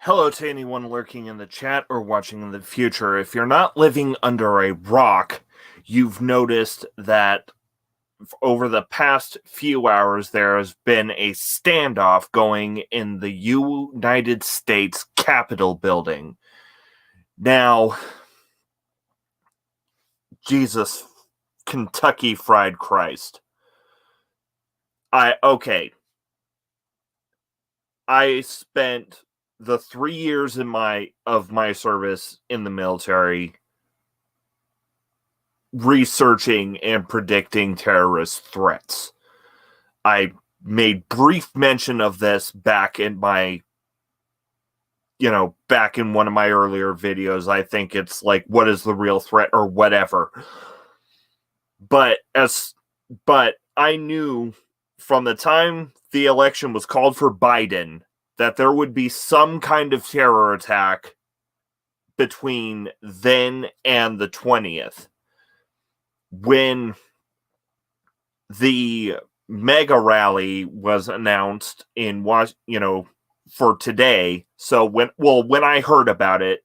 Hello to anyone lurking in the chat or watching in the future. If you're not living under a rock, you've noticed that over the past few hours there has been a standoff going in the United States Capitol building. Now, Jesus, Kentucky Fried Christ. I spent the 3 years of my service in the military researching and predicting terrorist threats. I made brief mention of this back in one of my earlier videos. I think it's like, what is the real threat or whatever. But I knew from the time the election was called for Biden that there would be some kind of terror attack between then and the 20th, when the mega rally was announced for today. So when I heard about it,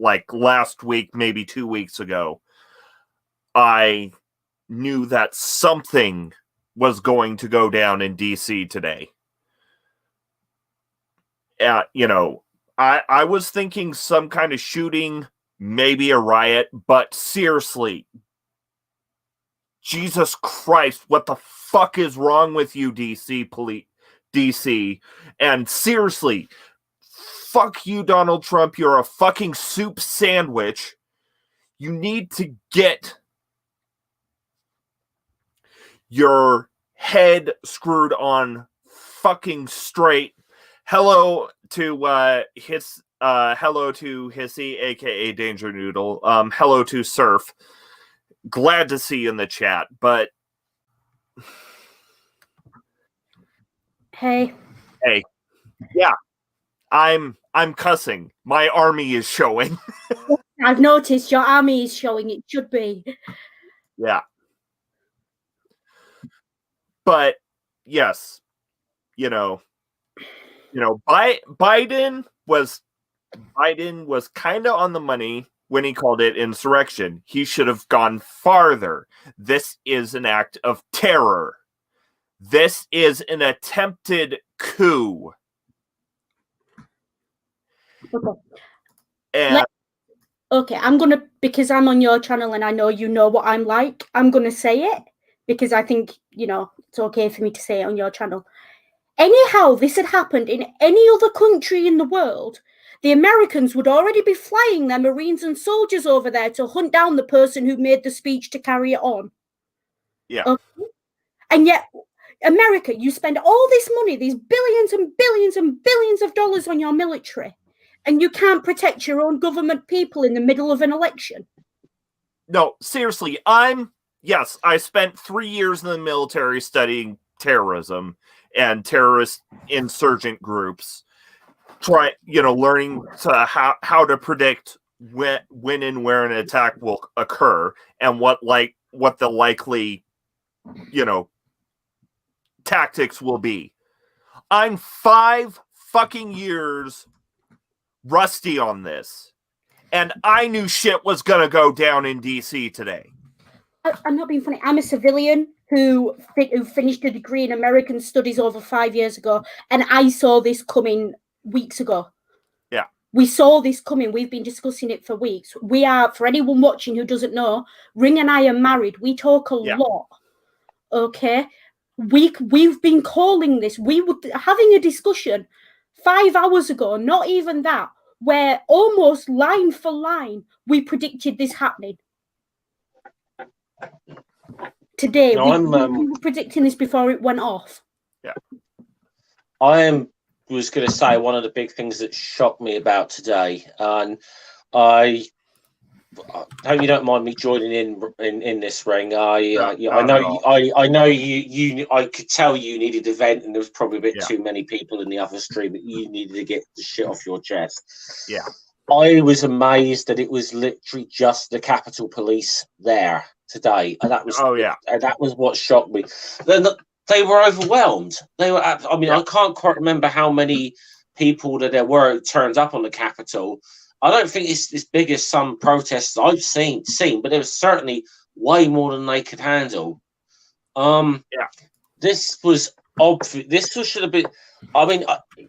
like last week, maybe 2 weeks ago, I knew that something was going to go down in DC today. I was thinking some kind of shooting, maybe a riot, but seriously, Jesus Christ, what the fuck is wrong with you, DC? And seriously, fuck you, Donald Trump. You're a fucking soup sandwich. You need to get your head screwed on fucking straight. Hello to Hissy, aka Danger Noodle. Hello to Surf. Glad to see you in the chat, but Hey, yeah, I'm cussing. My army is showing. I've noticed your army is showing. It should be. Yeah, but yes, Biden was kind of on the money when he called it insurrection. He should have gone farther. This is an act of terror. This is an attempted coup. Okay. And I'm gonna, because I'm on your channel and I know you know what I'm like, I'm gonna say it because I think it's okay for me to say it on your channel. Anyhow, this had happened in any other country in the world, the Americans would already be flying their Marines and soldiers over there to hunt down the person who made the speech to carry it on. Yeah. Okay? And yet, America, you spend all this money, these billions and billions and billions of dollars on your military, and you can't protect your own government people in the middle of an election. No, seriously, I spent 3 years in the military studying terrorism and terrorist insurgent groups, learning how to predict when and where an attack will occur and what the likely tactics will be. I'm 5 fucking years rusty on this, and I knew shit was gonna go down in DC today. I'm not being funny. I'm a civilian who finished a degree in American Studies over 5 years ago, and I saw this coming weeks ago. Yeah. We saw this coming. We've been discussing it for weeks. We are, for anyone watching who doesn't know, Ring and I are married. We talk a lot. Okay? We've been calling this. We were having a discussion 5 hours ago, not even that, where almost line for line, we predicted this happening. Today, we were predicting this before it went off. Yeah. I was going to say one of the big things that shocked me about today, and I hope you don't mind me joining in this Ring. I know you. I could tell you needed a vent, and there was probably a bit too many people in the other stream, but you needed to get the shit off your chest. Yeah. I was amazed that it was literally just the Capitol Police there today, and that was and that was what shocked me. Then they were overwhelmed. They were. I can't quite remember how many people that there were turned up on the Capitol. I don't think it's as big as some protests I've seen, but there was certainly way more than they could handle. This was obvious. Should have been. I mean,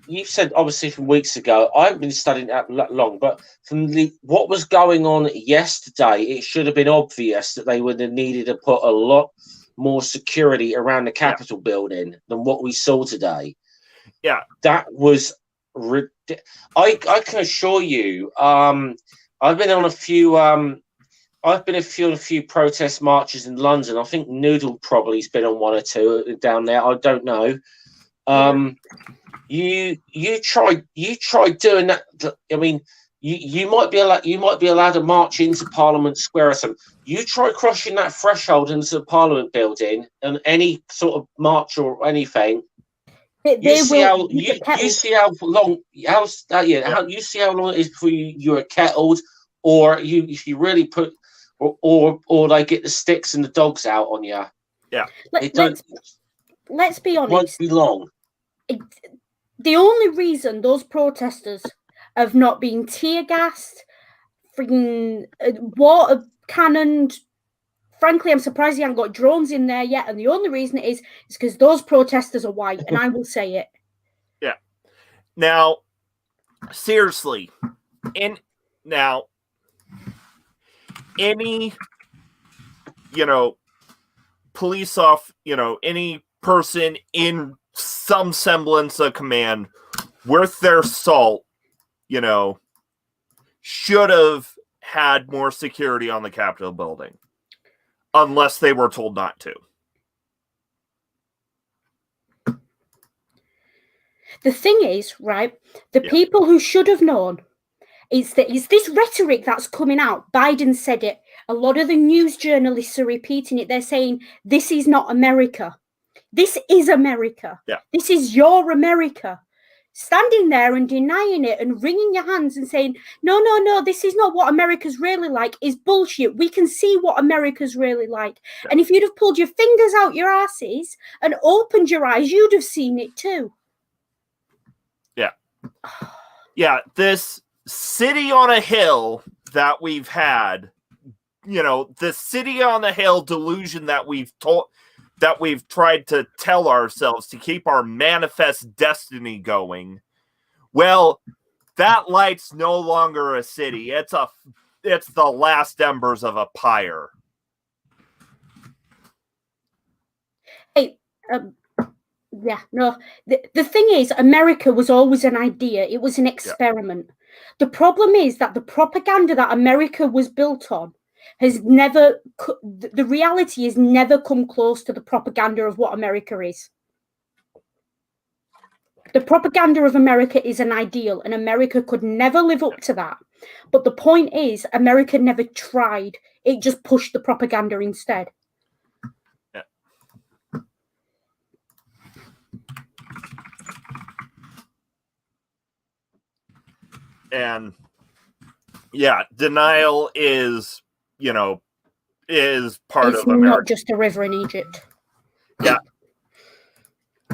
you said obviously from weeks ago. I haven't been studying that long, but from what was going on yesterday, it should have been obvious that they would have needed to put a lot more security around the Capitol building than what we saw today. Yeah, that was. I can assure you. I've been on a few. I've been on a few protest marches in London. I think Noodle probably's been on one or two down there. I don't know. You try doing that. I mean, you might be allowed to march into Parliament Square or something. You try crossing that threshold into the Parliament building and any sort of march or anything. You see how long it is before you are kettled, or if you really put. Or they get the sticks and the dogs out on you. Yeah. Let's be honest. Won't be long. The only reason those protesters have not been tear gassed, freaking water cannoned. Frankly, I'm surprised they haven't got drones in there yet. And the only reason is because those protesters are white, and I will say it. Yeah. Now, seriously, any, police any person in some semblance of command worth their salt, should have had more security on the Capitol building, unless they were told not to. The thing is, right, the people who should have known, it's this rhetoric that's coming out. Biden said it. A lot of the news journalists are repeating it. They're saying, this is not America. This is America. Yeah. This is your America. Standing there and denying it and wringing your hands and saying, no, this is not what America's really like is bullshit. We can see what America's really like. Yeah. And if you'd have pulled your fingers out your asses and opened your eyes, you'd have seen it too. Yeah. Yeah, this city on a hill that we've had, the city on the hill delusion that we've tried to tell ourselves to keep our manifest destiny going. Well, that light's no longer a city. It's the last embers of a pyre. Hey, the thing is, America was always an idea. It was an experiment. Yeah. The problem is that the propaganda that America was built on has never, the reality has never come close to the propaganda of what America is. The propaganda of America is an ideal, and America could never live up to that. But the point is, America never tried. It just pushed the propaganda instead. Yeah. And denial is, is part of America. Not just a river in Egypt. Yeah.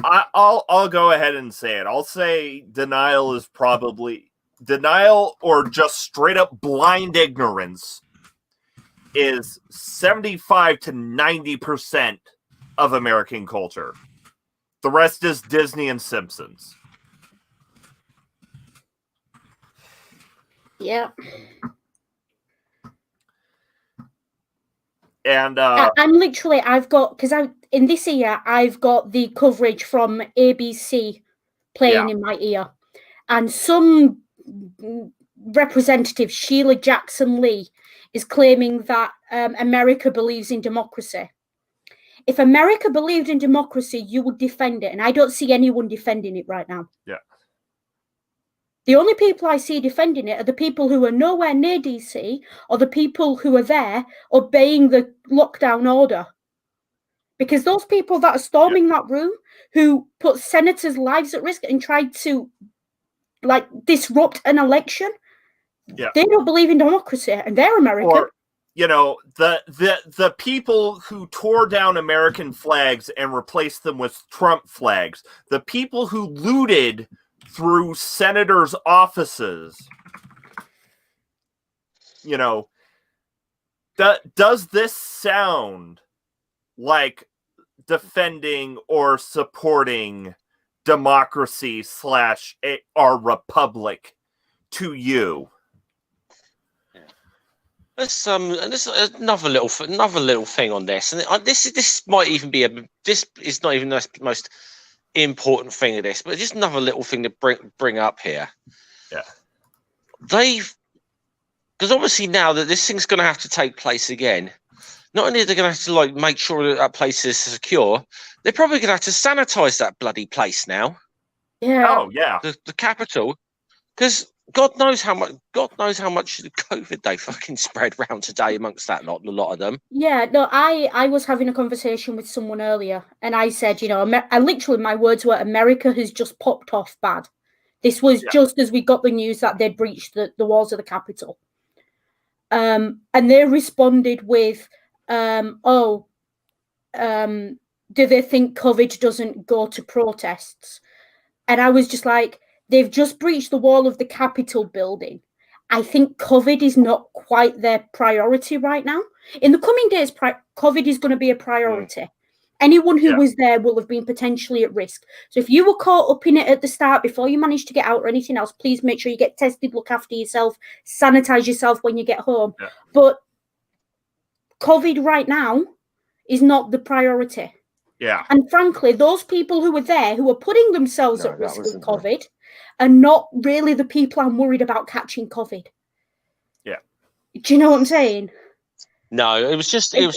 I'll go ahead and say it. I'll say denial is probably denial, or just straight up blind ignorance, is 75 to 90% of American culture. The rest is Disney and Simpsons. Yeah. And I'm literally, in this ear, I've got the coverage from ABC playing in my ear. And some representative, Sheila Jackson Lee, is claiming that America believes in democracy. If America believed in democracy, you would defend it. And I don't see anyone defending it right now. Yeah. The only people I see defending it are the people who are nowhere near DC, or the people who are there obeying the lockdown order. Because those people that are storming that room, who put senators' lives at risk and tried to disrupt an election, they don't believe in democracy, and they're American. Or, the people who tore down American flags and replaced them with Trump flags, the people who looted through senators' offices. You know, does this sound like defending or supporting democracy / our republic to you? There's this another little thing on this, and this might even be this is not even the most important thing of this, but just another little thing to bring up here. Yeah, because obviously now that this thing's going to have to take place again, not only are they going to have to like make sure that place is secure, they're probably going to have to sanitize that bloody place now. Yeah. Oh yeah. The capital, because God knows how much COVID they fucking spread around today amongst a lot of them. Yeah, no, I was having a conversation with someone earlier, and I said, you know, I literally, my words were, America has just popped off bad. This was just as we got the news that they'd breached the walls of the Capitol. And they responded with, do they think COVID doesn't go to protests? And I was just like, they've just breached the wall of the Capitol building. I think COVID is not quite their priority right now. In the coming days, COVID is going to be a priority. Anyone who was there will have been potentially at risk. So if you were caught up in it at the start before you managed to get out or anything else, please make sure you get tested, look after yourself, sanitize yourself when you get home. Yeah. But COVID right now is not the priority. Yeah. And frankly, those people who were there, who are putting themselves at risk of COVID, are not really the people I'm worried about catching COVID. Yeah. Do you know what I'm saying? No, it was just. Like I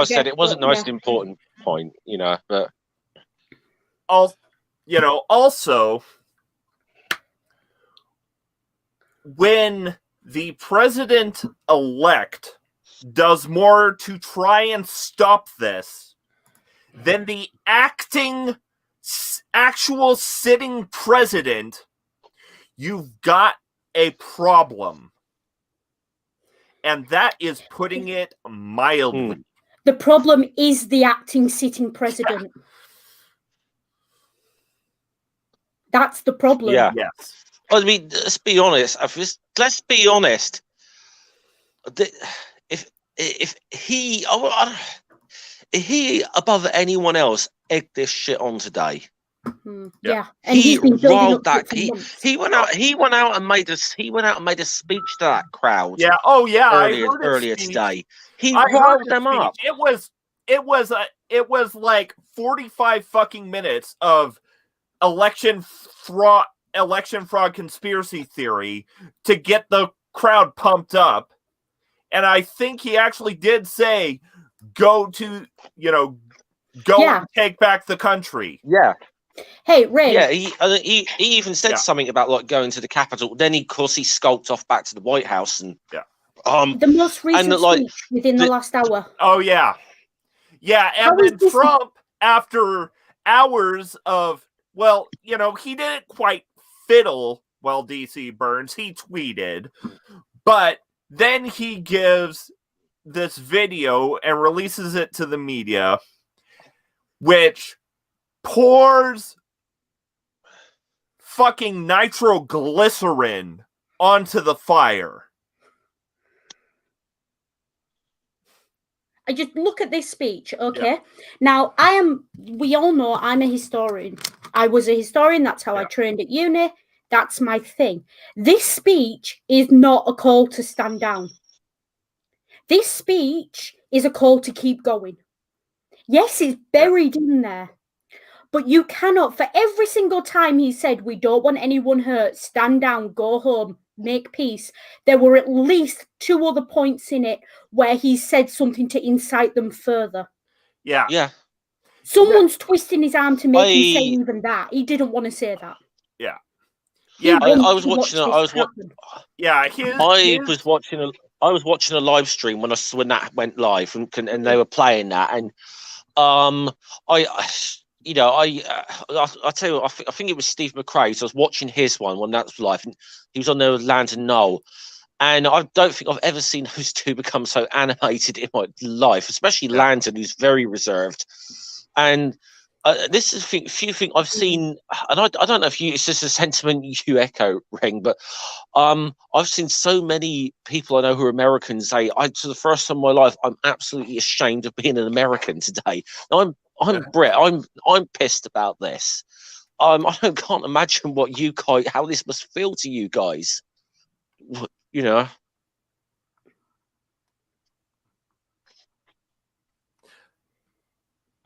said, it wasn't the most important point, you know. But also, when the president-elect does more to try and stop this than the actual sitting president, you've got a problem. And that is putting it mildly. The problem is the acting sitting president. That's the problem. Yeah. Yes. I mean, let's be honest. If he above anyone else egged this shit on today. Yeah, and he rolled that. He went out and made a speech to that crowd. Yeah. Oh yeah. Earlier today, he rolled them up. It was like 45 fucking minutes of election fraud conspiracy theory to get the crowd pumped up, and I think he actually did say, "Go and take back the country." Yeah. Hey, Ray. Yeah, he even said something about like going to the Capitol. Then he skulked off back to the White House and the most recent speech within the last hour. Oh yeah, and then Trump, after hours of he didn't quite fiddle while DC burns. He tweeted, but then he gives this video and releases it to the media, which pours fucking nitroglycerin onto the fire. I just look at this speech, okay? Yeah. Now, we all know I'm a historian. I was a historian. That's how I trained at uni. That's my thing. This speech is not a call to stand down. This speech is a call to keep going. Yes, it's buried in there. But you cannot, for every single time he said, we don't want anyone hurt, stand down, go home, make peace, there were at least 2 other points in it where he said something to incite them further. Yeah. Yeah. Someone's twisting his arm to make him say even that. He didn't want to say that. Yeah. Yeah, I was watching a live stream when that went live and they were playing that, and I tell you, I think it was Steve McRae. So I was watching his one when that was live, and he was on there with Landon Knoll. And I don't think I've ever seen those two become so animated in my life, especially Landon, who's very reserved. And this is a few things I've seen, and I don't know if it's just a sentiment you echo, Ring, but I've seen so many people I know who are Americans say, for the first time in my life, I'm absolutely ashamed of being an American today. Now, I'm Brit. I'm pissed about this. I can't imagine what you guys, how this must feel to you guys. You know.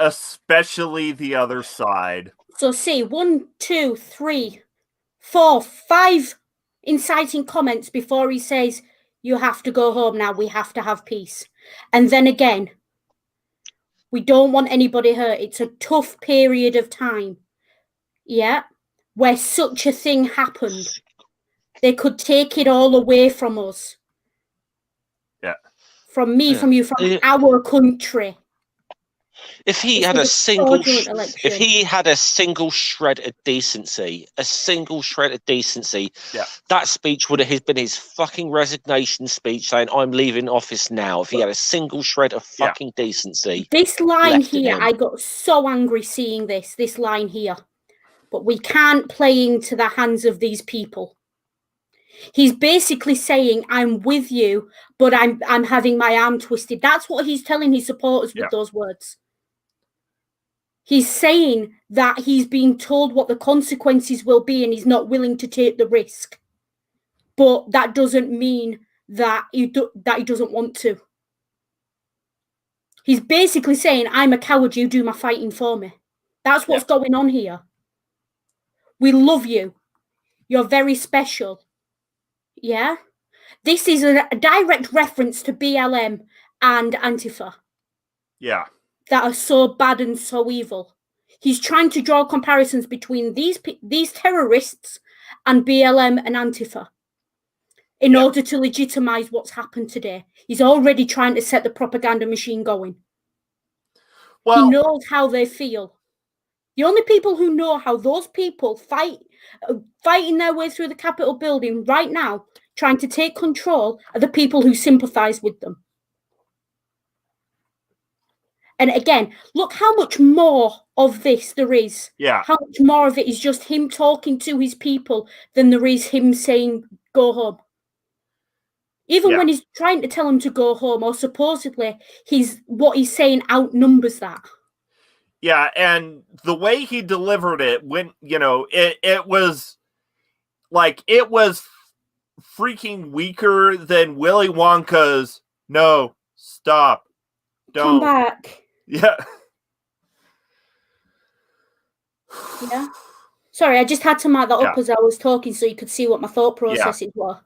Especially the other side. So see, 1, 2, 3, 4, 5 inciting comments before he says, you have to go home now, we have to have peace. And then again, we don't want anybody hurt. It's a tough period of time, yeah, where such a thing happened. They could take it all away from us. Yeah. From me, from you, from our country. If he had a single shred of decency, that speech would have been his fucking resignation speech saying, I'm leaving office now. If he had a single shred of fucking decency. This line here, I got so angry seeing this line here. But we can't play into the hands of these people. He's basically saying, I'm with you, but I'm having my arm twisted. That's what he's telling his supporters with those words. He's saying that he's being told what the consequences will be and he's not willing to take the risk. But that doesn't mean that he doesn't want to. He's basically saying, I'm a coward, you do my fighting for me. That's what's going on here. We love you. You're very special. Yeah? This is a direct reference to BLM and Antifa. Yeah. That are so bad and so evil. He's trying to draw comparisons between these terrorists and BLM and Antifa in order to legitimize what's happened today. He's already trying to set the propaganda machine going. Well, he knows how they feel. The only people who know how those people fighting their way through the Capitol building right now, trying to take control, are the people who sympathize with them. And again, look how much more of this there is. Yeah. How much more of it is just him talking to his people than there is him saying, go home. Even when he's trying to tell him to go home, or supposedly what he's saying outnumbers that. Yeah, and the way he delivered it, when, it was like, it was freaking weaker than Willy Wonka's, no, stop, don't. Come back. Yeah. Yeah. Sorry, I just had to mark that up as I was talking so you could see what my thought processes were.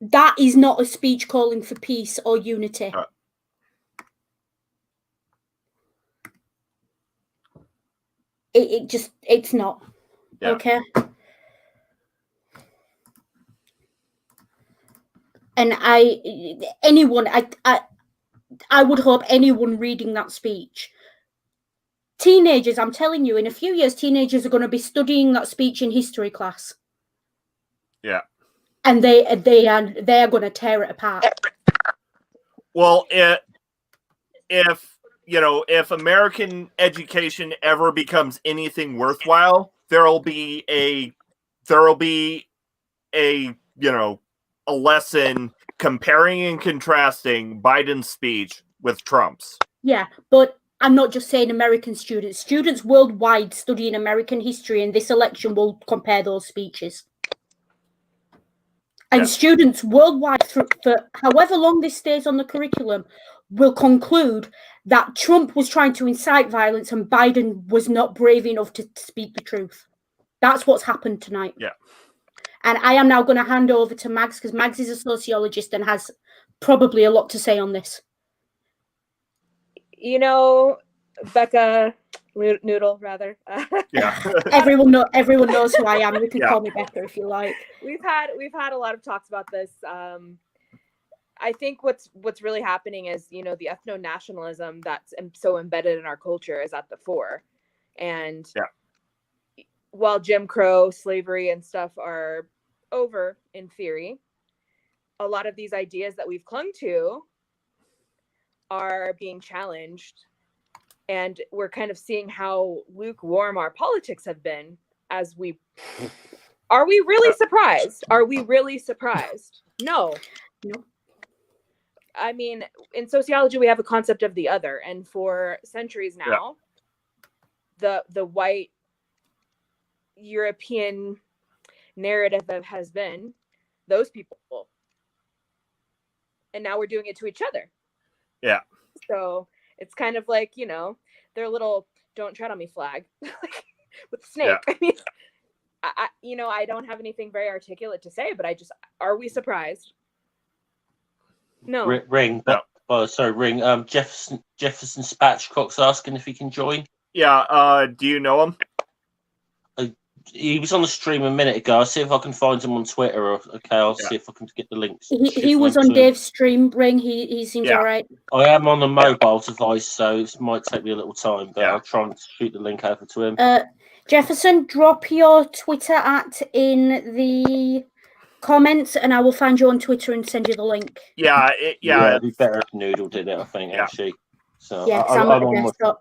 That is not a speech calling for peace or unity. It's not. Yeah. Okay. And I would hope anyone reading that speech, teenagers, I'm telling you, in a few years, teenagers are going to be studying that speech in history class. Yeah. And they are going to tear it apart. Well, if American education ever becomes anything worthwhile, there'll be a a lesson comparing and contrasting Biden's speech with Trump's. Yeah, but I'm not just saying American students. Students worldwide studying American history, and this election will compare those speeches. And students worldwide, for however long this stays on the curriculum, will conclude that Trump was trying to incite violence and Biden was not brave enough to speak the truth. That's what's happened tonight. Yeah. And I am now going to hand over to Mags, because Mags is a sociologist and has probably a lot to say on this. Becca Noodle, rather. Yeah. Everyone knows who I am. You can call me Becca if you like. We've had a lot of talks about this. I think what's really happening is, the ethno-nationalism that's so embedded in our culture is at the fore. And while Jim Crow, slavery, and stuff are over in theory, a lot of these ideas that we've clung to are being challenged. And we're kind of seeing how lukewarm our politics have been as we... Are we really surprised? Are we really surprised? No. I mean, in sociology, we have a concept of the other. And for centuries now, the white European narrative has been those people. And now we're doing it to each other. Yeah. So it's kind of like, their little "don't tread on me" flag with the snake. Yeah. I mean, I don't have anything very articulate to say, but are we surprised? No. Ring. Ring. Jefferson Spatchcock's asking if he can join. Yeah. Do you know him? He was on the stream a minute ago. I'll see if I can find him on Twitter. I'll see if I can get the links. He was on Dave's stream. Ring. He seems all right. I am on a mobile device, so it might take me a little time, but I'll try and shoot the link over to him. Jefferson, drop your Twitter in the comments, and I will find you on Twitter and send you the link. It'd be better if Noodle did it, I think, actually. So I'm on the desktop.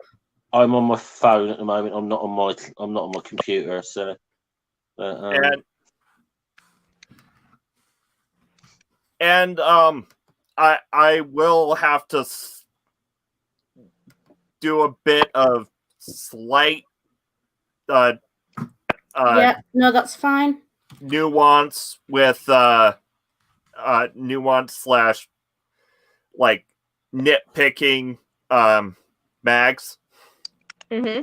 I'm on my phone at the moment. I'm not on my computer. So, I will have to do a bit of slight that's fine. Nuance with nuance / like nitpicking mags. Mm-hmm.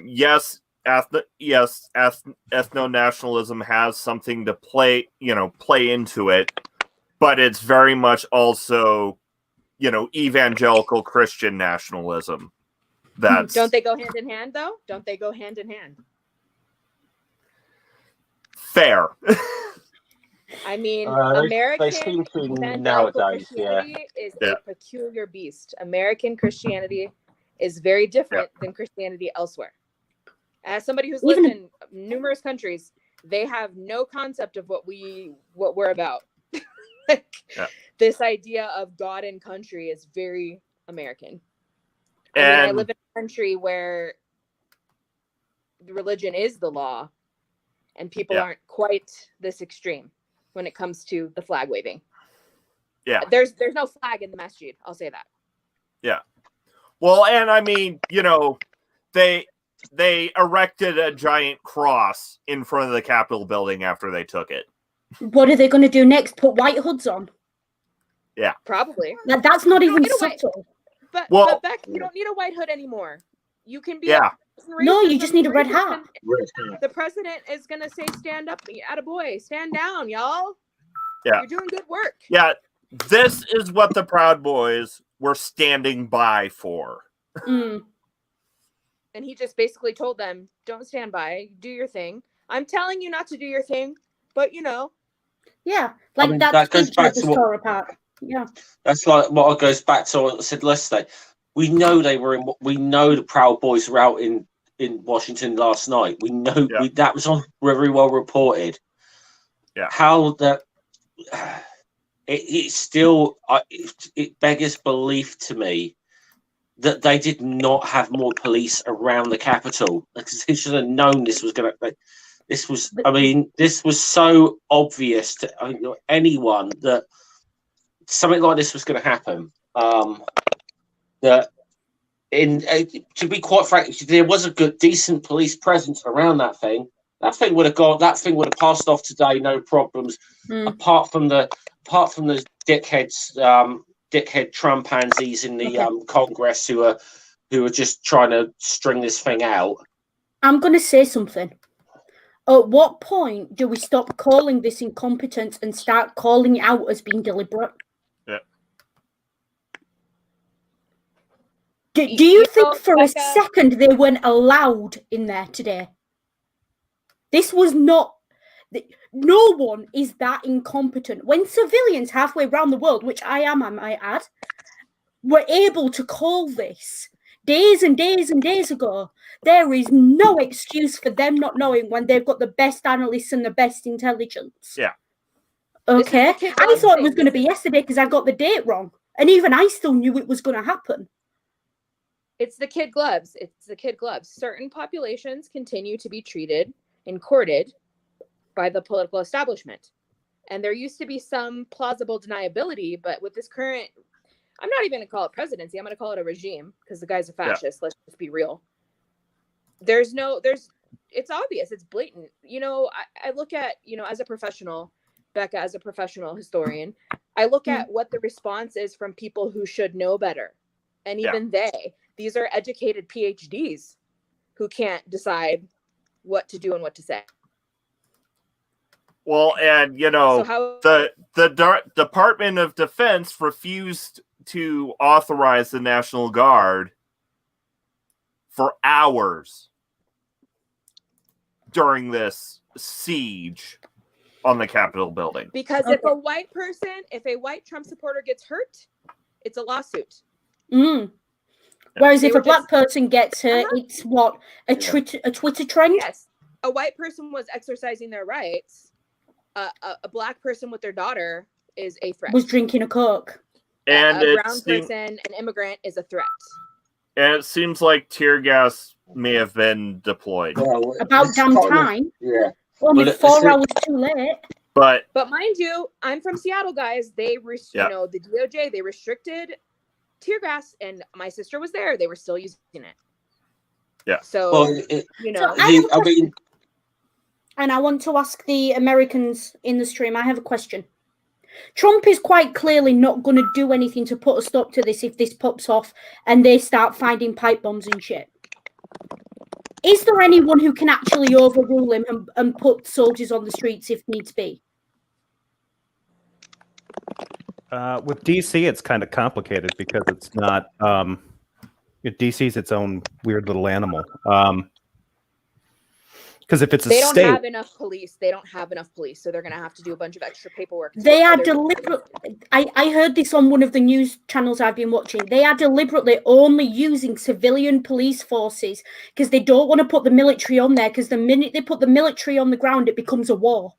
Yes, ethno-nationalism has something to play into it, but it's very much also, evangelical Christian nationalism. Don't they go hand in hand, though? Don't they go hand in hand? Fair. I mean, they seem to nowadays, Christianity is a peculiar beast. American Christianity is very different than Christianity elsewhere. As somebody who's lived in numerous countries, they have no concept of what we're about. This idea of God and country is very American. I live in a country where the religion is the law, and people aren't quite this extreme when it comes to the flag waving. Yeah, there's no flag in the masjid. I'll say that. Yeah. Well, and I mean, they erected a giant cross in front of the Capitol building after they took it. What are they going to do next? Put white hoods on? Yeah. Probably. That's not even subtle. But Beck, you don't need a white hood anymore. You can be. No, you just need a red hat. The president is going to say, "Stand up, attaboy, stand down, y'all. Yeah. You're doing good work." Yeah. This is what the Proud Boys were standing by for. Mm. And he just basically told them, "Don't stand by, do your thing. I'm telling you not to do your thing, but Yeah, that goes back to the part. Yeah, that's like what goes back to what I said yesterday. We know we know the Proud Boys were out in Washington last night. We know that was very well reported. Yeah, how that it still it beggars belief to me that they did not have more police around the Capitol, because they should have known this was going to. This was so obvious to anyone that something like this was going to happen. To be quite frank, there was a decent police presence around that thing. That thing would have gone. That thing would have passed off today, no problems. Apart from the dickheads, dickhead Trumpansies in the Congress who are just trying to string this thing out. I'm going to say something. At what point do we stop calling this incompetence and start calling it out as being deliberate? Yeah. Do you think for a second they weren't allowed in there today? This was not... No one is that incompetent. When civilians halfway around the world, which I might add, were able to call this days and days and days ago, there is no excuse for them not knowing when they've got the best analysts and the best intelligence. Yeah. Okay. I thought it was going to be yesterday because I got the date wrong. And even I still knew it was going to happen. It's the kid gloves. It's the kid gloves. Certain populations continue to be treated and courted by the political establishment. And there used to be some plausible deniability, but with this current, I'm not even going to call it presidency. I'm going to call it a regime because the guy's a fascist. Let's just be real. It's obvious. It's blatant. I look at, as a professional, Becca, as a professional historian, I look at what the response is from people who should know better. And even these are educated PhDs who can't decide what to do and what to say. Well, and the Department of Defense refused to authorize the National Guard for hours during this siege on the Capitol building. Because if a white Trump supporter gets hurt, it's a lawsuit. Whereas if a black person gets hurt, it's what? A Twitter trend? Yes. A white person was exercising their rights. A black person with their daughter is a threat. Was drinking a Coke. And a brown person, an immigrant, is a threat. And it seems like tear gas may have been deployed. Well, about damn time. Yeah. Only 4 hours too late. But mind you, I'm from Seattle, guys. They, the DOJ, they restricted tear gas, and my sister was there. They were still using it. Yeah. So, and I want to ask the Americans in the stream, I have a question. Trump is quite clearly not going to do anything to put a stop to this if this pops off and they start finding pipe bombs and shit. Is there anyone who can actually overrule him and put soldiers on the streets if needs be? With DC, it's kind of complicated because it's not... DC's its own weird little animal. Because if it's they don't have enough police, so they're going to have to do a bunch of extra paperwork. They are deliberate. I heard this on one of the news channels I've been watching. They are deliberately only using civilian police forces because they don't want to put the military on there, because the minute they put the military on the ground, it becomes a war.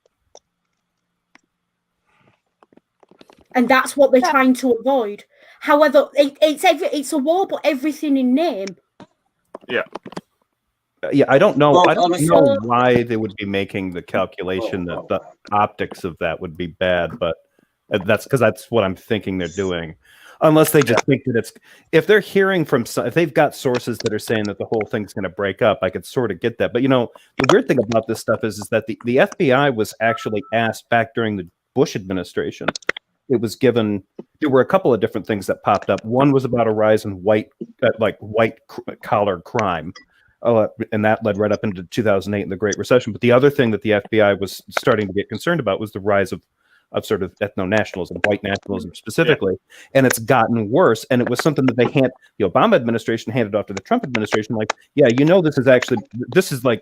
And that's what they're trying to avoid. However, it's a war, but everything in name. Yeah. Yeah, I don't know. Well, I don't know why they would be making the calculation that the optics of that would be bad, but that's what I'm thinking they're doing. Unless they just think that if they're hearing from if they've got sources that are saying that the whole thing's going to break up, I could sort of get that. But the weird thing about this stuff is that the FBI was actually asked back during the Bush administration. It was given. There were a couple of different things that popped up. One was about a rise in white collar crime. And that led right up into 2008 and the Great Recession. But the other thing that the FBI was starting to get concerned about was the rise of sort of ethno-nationalism, white nationalism specifically. Yeah. And it's gotten worse. And it was something that the Obama administration handed off to the Trump administration. Like, this is like,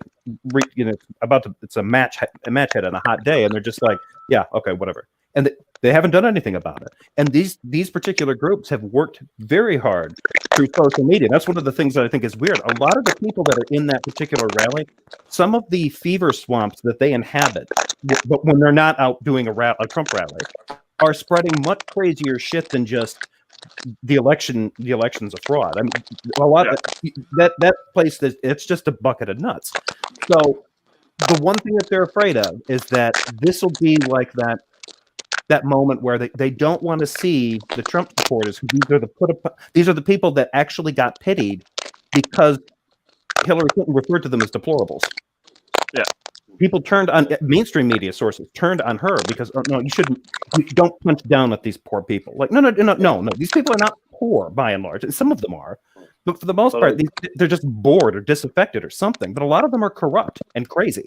it's a match head on a hot day. And they're just like, yeah, okay, whatever. And they haven't done anything about it. And these particular groups have worked very hard through social media. That's one of the things that I think is weird. A lot of the people that are in that particular rally, some of the fever swamps that they inhabit, but when they're not out doing a Trump rally, are spreading much crazier shit than just the election's a fraud. I mean, a lot of that place, it's just a bucket of nuts. So the one thing that they're afraid of is that this will be like that moment where they don't want to see the Trump supporters. These are the people that actually got pitied because Hillary Clinton referred to them as deplorables. Yeah, people turned on mainstream media sources turned on her because you don't punch down at these poor people. Like no, these people are not poor by and large. Some of them are, but for the most part, they're just bored or disaffected or something. But a lot of them are corrupt and crazy.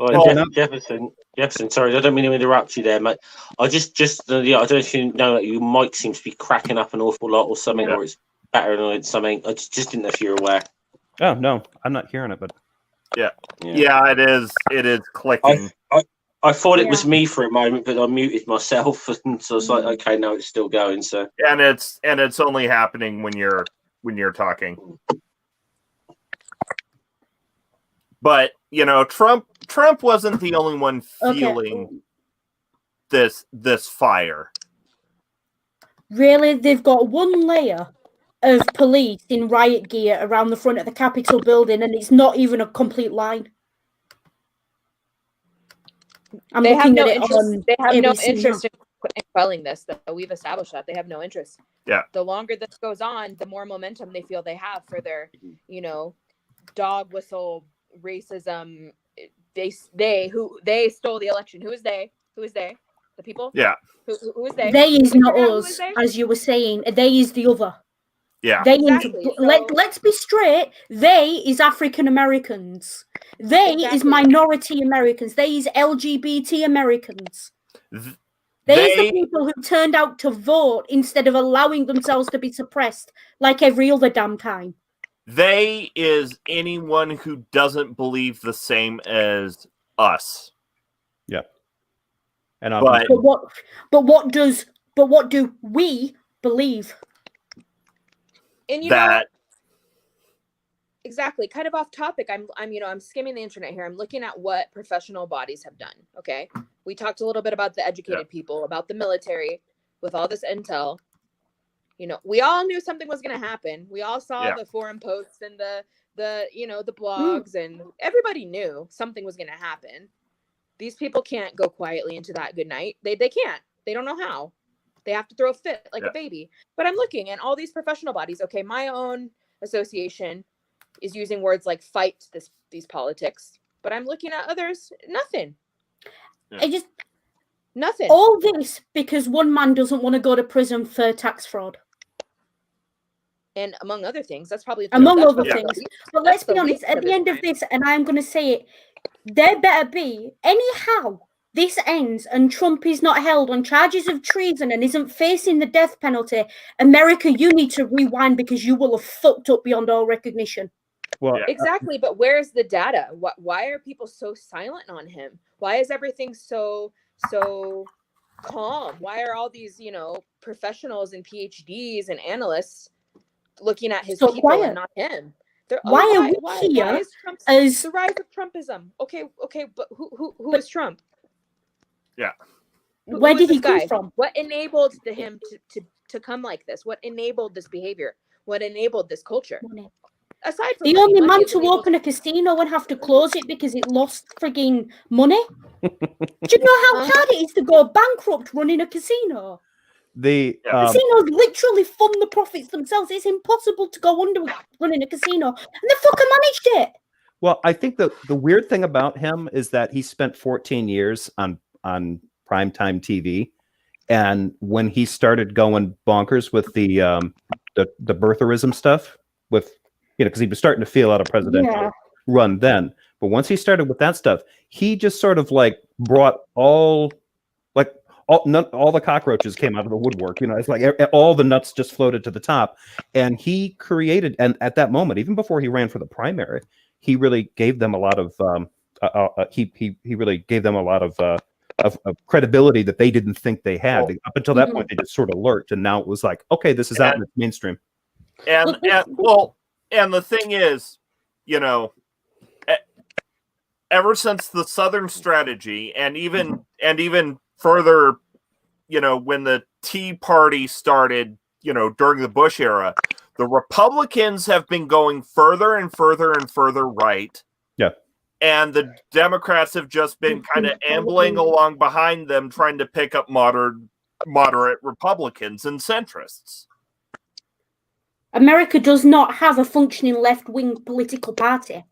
Well, Jefferson, sorry, I don't mean to interrupt you there, mate. I don't know if you know that your mic seems to be cracking up an awful lot or something, or it's battering on something. I just didn't know if you're aware. Oh no, I'm not hearing it, but yeah, it is clicking. I thought it was me for a moment, but I muted myself, and so I was like, okay, no, it's still going. So and it's only happening when you're talking. But Trump wasn't the only one feeling this fire. Really, they've got one layer of police in riot gear around the front of the Capitol building, and it's not even a complete line. I'm They have looking no at it interest. on They have no ABC interest now. in quelling this. Though we've established that they have no interest. Yeah. The longer this goes on, the more momentum they feel they have for their, dog whistle racism. They stole the election. Who is they? Who is they? The people. Yeah. Who is they? They is Did we not figure out who us, is they? as you were saying. They is the other. Yeah. They Exactly. is, So- let's be straight. They is African Americans. They is Exactly. minority Americans. They is LGBT Americans. Th- They is the They people who turned out to vote instead of allowing themselves to be suppressed like every other damn time. They is anyone who doesn't believe the same as us. And But But what do we believe? And that exactly, kind of off topic. I'm skimming the internet here. I'm looking at what professional bodies have done. Okay, we talked a little bit about the educated people, about the military, with all this intel. We all knew something was going to happen. We all saw the forum posts and the blogs, and everybody knew something was going to happen. These people can't go quietly into that good night. They can't. They don't know how. They have to throw a fit like a baby. But I'm looking at all these professional bodies. Okay, my own association is using words like fight these politics. But I'm looking at others, nothing. Nothing. All this because one man doesn't want to go to prison for tax fraud. And among other things, that's probably among other things. But let's be honest, at the end of this, and I'm going to say it, there better be, anyhow, this ends and Trump is not held on charges of treason and isn't facing the death penalty. America, you need to rewind because you will have fucked up beyond all recognition. Well, exactly, but where's the data? Why are people so silent on him? Why is everything so calm? Why are all these, professionals and PhDs and analysts looking at his people quiet. and not him? Why are we here why is as the rise of Trumpism? Okay, but who is Trump? Yeah. Where did he come from? What enabled him to come like this? What enabled this behavior? What enabled this culture? Aside from the only man to open a casino and have to close it because it lost frigging money. Do you know how hard it is to go bankrupt running a casino? Casinos literally fund the profits themselves. It's impossible to go under running a casino, and they fucking managed it. Well, I think the weird thing about him is that he spent 14 years on primetime TV, and when he started going bonkers with the birtherism stuff, with because he was starting to feel out a presidential run then, but once he started with that stuff, he just sort of like brought all the cockroaches came out of the woodwork. It's like all the nuts just floated to the top, and he created. And at that moment, even before he ran for the primary, he really gave them a lot of he really gave them a lot of credibility that they didn't think they had. Up until that point, they just sort of lurked, and now it was like, okay, this is out in the mainstream. And the thing is, ever since the Southern strategy, and even further, when the Tea Party started, during the Bush era, the Republicans have been going further and further and further right. Yeah. And the Democrats have just been kind of ambling along behind them, trying to pick up moderate Republicans and centrists. America does not have a functioning left-wing political party.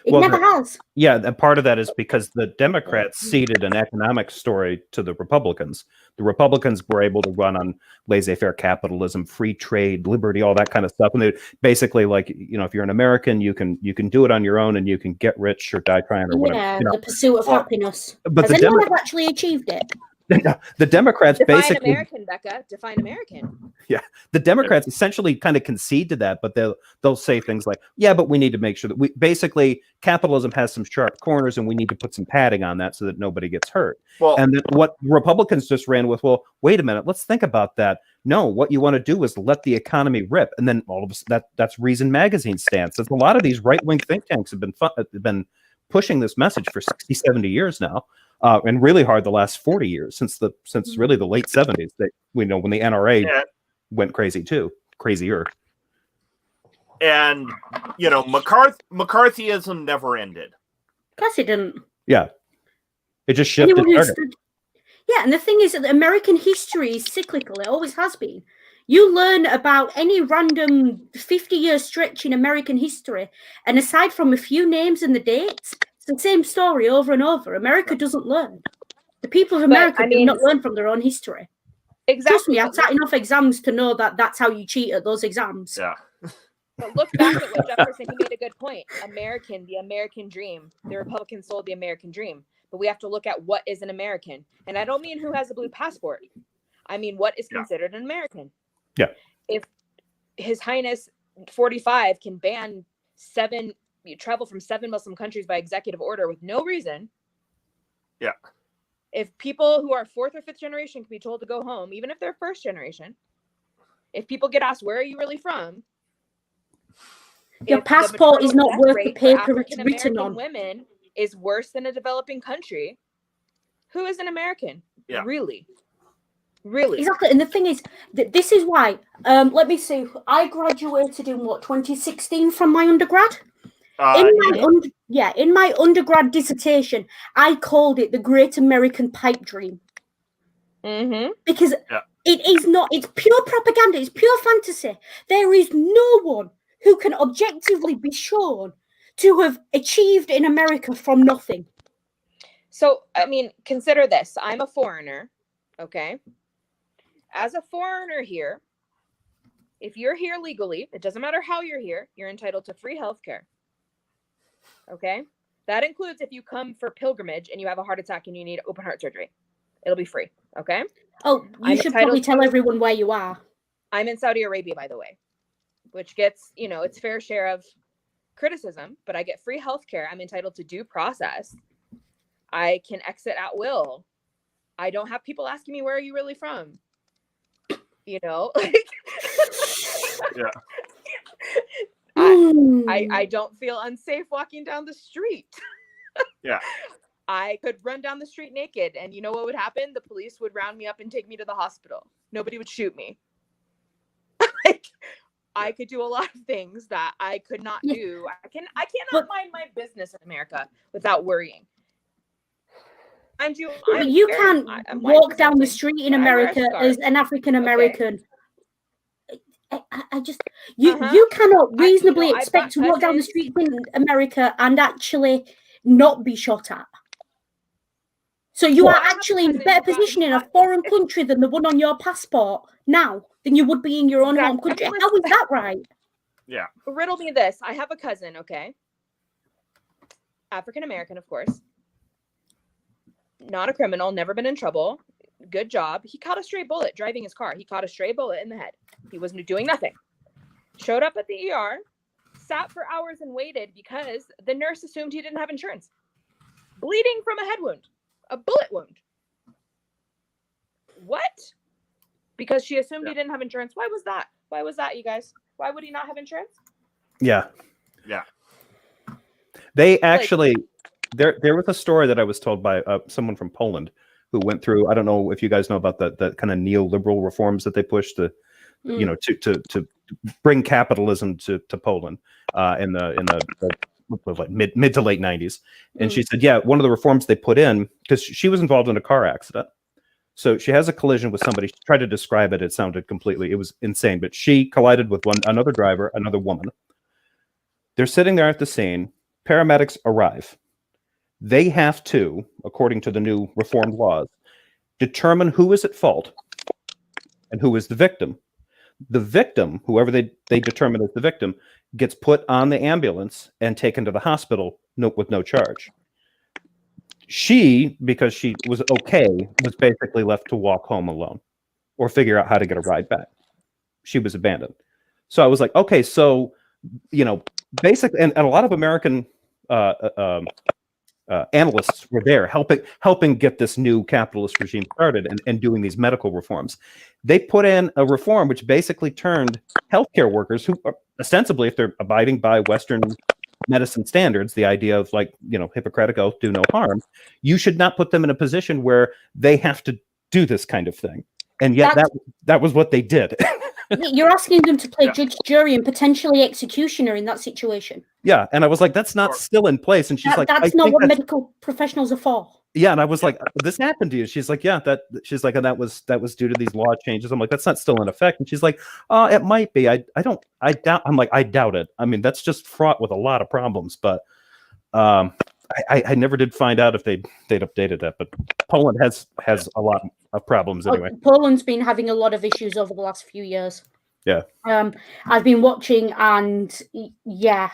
It never has. Yeah, and part of that is because the Democrats ceded an economic story to the Republicans. The Republicans were able to run on laissez-faire capitalism, free trade, liberty, all that kind of stuff. And they basically, if you're an American, you can do it on your own, and you can get rich or die trying or whatever. Yeah, the pursuit of happiness. But has anyone ever actually achieved it? The Democrats Define basically American, Becca. Define American. Yeah, the Democrats essentially kind of concede to that, but they'll say things like, "Yeah, but we need to make sure that basically capitalism has some sharp corners, and we need to put some padding on that so that nobody gets hurt." And then what Republicans just ran with, well, wait a minute, let's think about that. No, what you want to do is let the economy rip, and then all of that's Reason Magazine stance. There's a lot of these right-wing think tanks have been pushing this message for 60, 70 years now. And really hard the last 40 years since really the late 70s. That when the NRA went crazy too, crazier. And McCarthyism never ended. Of course it didn't. Yeah. It just shifted. Yeah, and the thing is that American history is cyclical. It always has been. You learn about any random 50-year stretch in American history, and aside from a few names and the dates, it's the same story over and over. America doesn't learn. The people of America do not learn from their own history. Exactly. Trust me, I've sat enough exams to know that that's how you cheat at those exams. Yeah. But look back at what Jefferson, he made a good point. The American dream. The Republicans sold the American dream. But we have to look at what is an American. And I don't mean who has a blue passport. I mean, what is considered an American? Yeah. If His Highness 45 can ban travel from 7 Muslim countries by executive order with no reason. Yeah. If people who are 4th or 5th generation can be told to go home, even if they're 1st generation, if people get asked, where are you really from? Your passport is not worth the paper it's written on. Women is worse than a developing country. Who is an American? Yeah. Really? Exactly. And the thing is, this is why, let me see, I graduated in 2016 from my undergrad? In my undergrad dissertation, I called it the Great American Pipe Dream. Mm-hmm. Because it is not, it's pure propaganda, it's pure fantasy. There is no one who can objectively be shown to have achieved in America from nothing. So, I mean, consider this. I'm a foreigner, okay? As a foreigner here, if you're here legally, it doesn't matter how you're here, you're entitled to free healthcare. Okay? That includes if you come for pilgrimage and you have a heart attack and you need open heart surgery. It'll be free, okay? Oh, you should probably tell everyone where you are. I'm in Saudi Arabia, by the way, which gets, its fair share of criticism, but I get free healthcare. I'm entitled to due process. I can exit at will. I don't have people asking me, where are you really from? I don't feel unsafe walking down the street. Yeah. I could run down the street naked, and you know what would happen? The police would round me up and take me to the hospital. Nobody would shoot me. I could do a lot of things that I could not do. I cannot mind my business in America without worrying. You can't walk down the street in America as an African American. Okay. You cannot reasonably expect to walk down the street in America and actually not be shot at. So you are actually in a better position in a foreign country than the one on your passport now than you would be in your own home country. How is that right? Yeah. Riddle me this. I have a cousin, okay? African American, of course. Not a criminal, never been in trouble. Good job. He caught a stray bullet driving his car. He caught a stray bullet in the head. He was doing nothing. Showed up at the ER, sat for hours and waited because the nurse assumed he didn't have insurance. Bleeding from a head wound, a bullet wound. What? Because she assumed he didn't have insurance. Why was that? Why was that, you guys? Why would he not have insurance? Yeah. Yeah. They actually, there was a story that I was told by someone from Poland who went through, I don't know if you guys know about the kind of neoliberal reforms that they pushed to bring capitalism to Poland in the like mid to late 90s. And she said, one of the reforms they put in, because she was involved in a car accident. So she has a collision with somebody. She tried to describe it. It sounded it was insane. But she collided with another driver, another woman. They're sitting there at the scene. Paramedics arrive. They have to, according to the new reformed laws, determine who is at fault and who is the victim. The victim, whoever they determine as the victim, gets put on the ambulance and taken to the hospital with no charge. She, because she was okay, was basically left to walk home alone or figure out how to get a ride back. She was abandoned. So I was like, okay, so, basically, and a lot of American analysts were there helping get this new capitalist regime started and doing these medical reforms. They put in a reform which basically turned healthcare workers, who are ostensibly, if they're abiding by Western medicine standards, the idea of Hippocratic oath, do no harm, you should not put them in a position where they have to do this kind of thing. And yet that was what they did. You're asking them to play judge, jury, and potentially executioner in that situation. Yeah, and I was like, that's not still in place. And she's like, that's not what medical professionals are for. Yeah, and I was like, this happened to you. She's like, yeah, she's like, and that was due to these law changes. I'm like, that's not still in effect. And she's like, it might be. I doubt. I'm like, I doubt it. I mean, that's just fraught with a lot of problems. But I never did find out if they'd updated that. But Poland has a lot of problems anyway. Poland's been having a lot of issues over the last few years. Yeah. I've been watching, and yeah,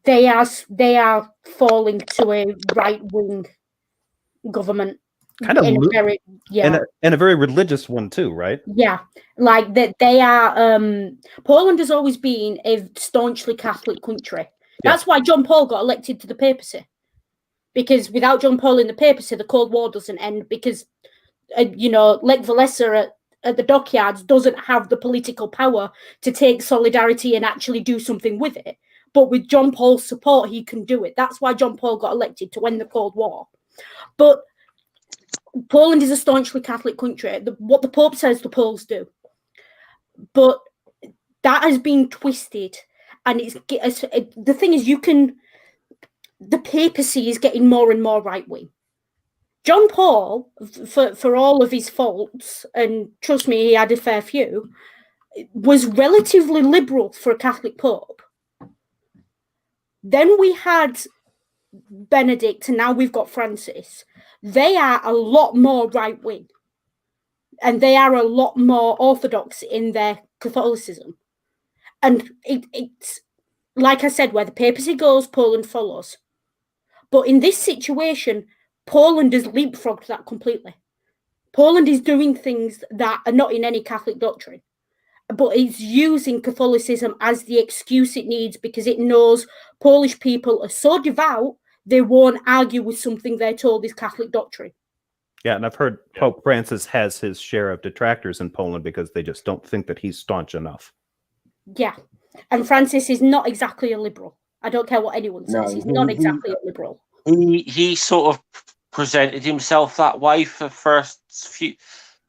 they are falling to a right wing government, kind of and a very religious one too, right? Yeah, like that they are. Poland has always been a staunchly Catholic country. That's why John Paul got elected to the papacy, because without John Paul in the papacy, the Cold War doesn't end, because Lech Walesa at the dockyards doesn't have the political power to take solidarity and actually do something with it. But with John Paul's support, he can do it. That's why John Paul got elected, to end the Cold War. But Poland is a staunchly Catholic country. What the Pope says, the Poles do. But that has been twisted. And the thing is, the papacy is getting more and more right-wing. John Paul, for all of his faults, and trust me, he had a fair few, was relatively liberal for a Catholic Pope. Then we had Benedict, and now we've got Francis. They are a lot more right-wing, and they are a lot more orthodox in their Catholicism. And it's like I said, where the papacy goes, Poland follows. But in this situation, Poland has leapfrogged that completely. Poland is doing things that are not in any Catholic doctrine, but it's using Catholicism as the excuse it needs, because it knows Polish people are so devout, they won't argue with something they're told is Catholic doctrine. Yeah, and I've heard Pope Francis has his share of detractors in Poland because they just don't think that he's staunch enough. Yeah, and Francis is not exactly a liberal. I don't care what anyone says. He's not exactly a liberal. He sort of presented himself that way for the first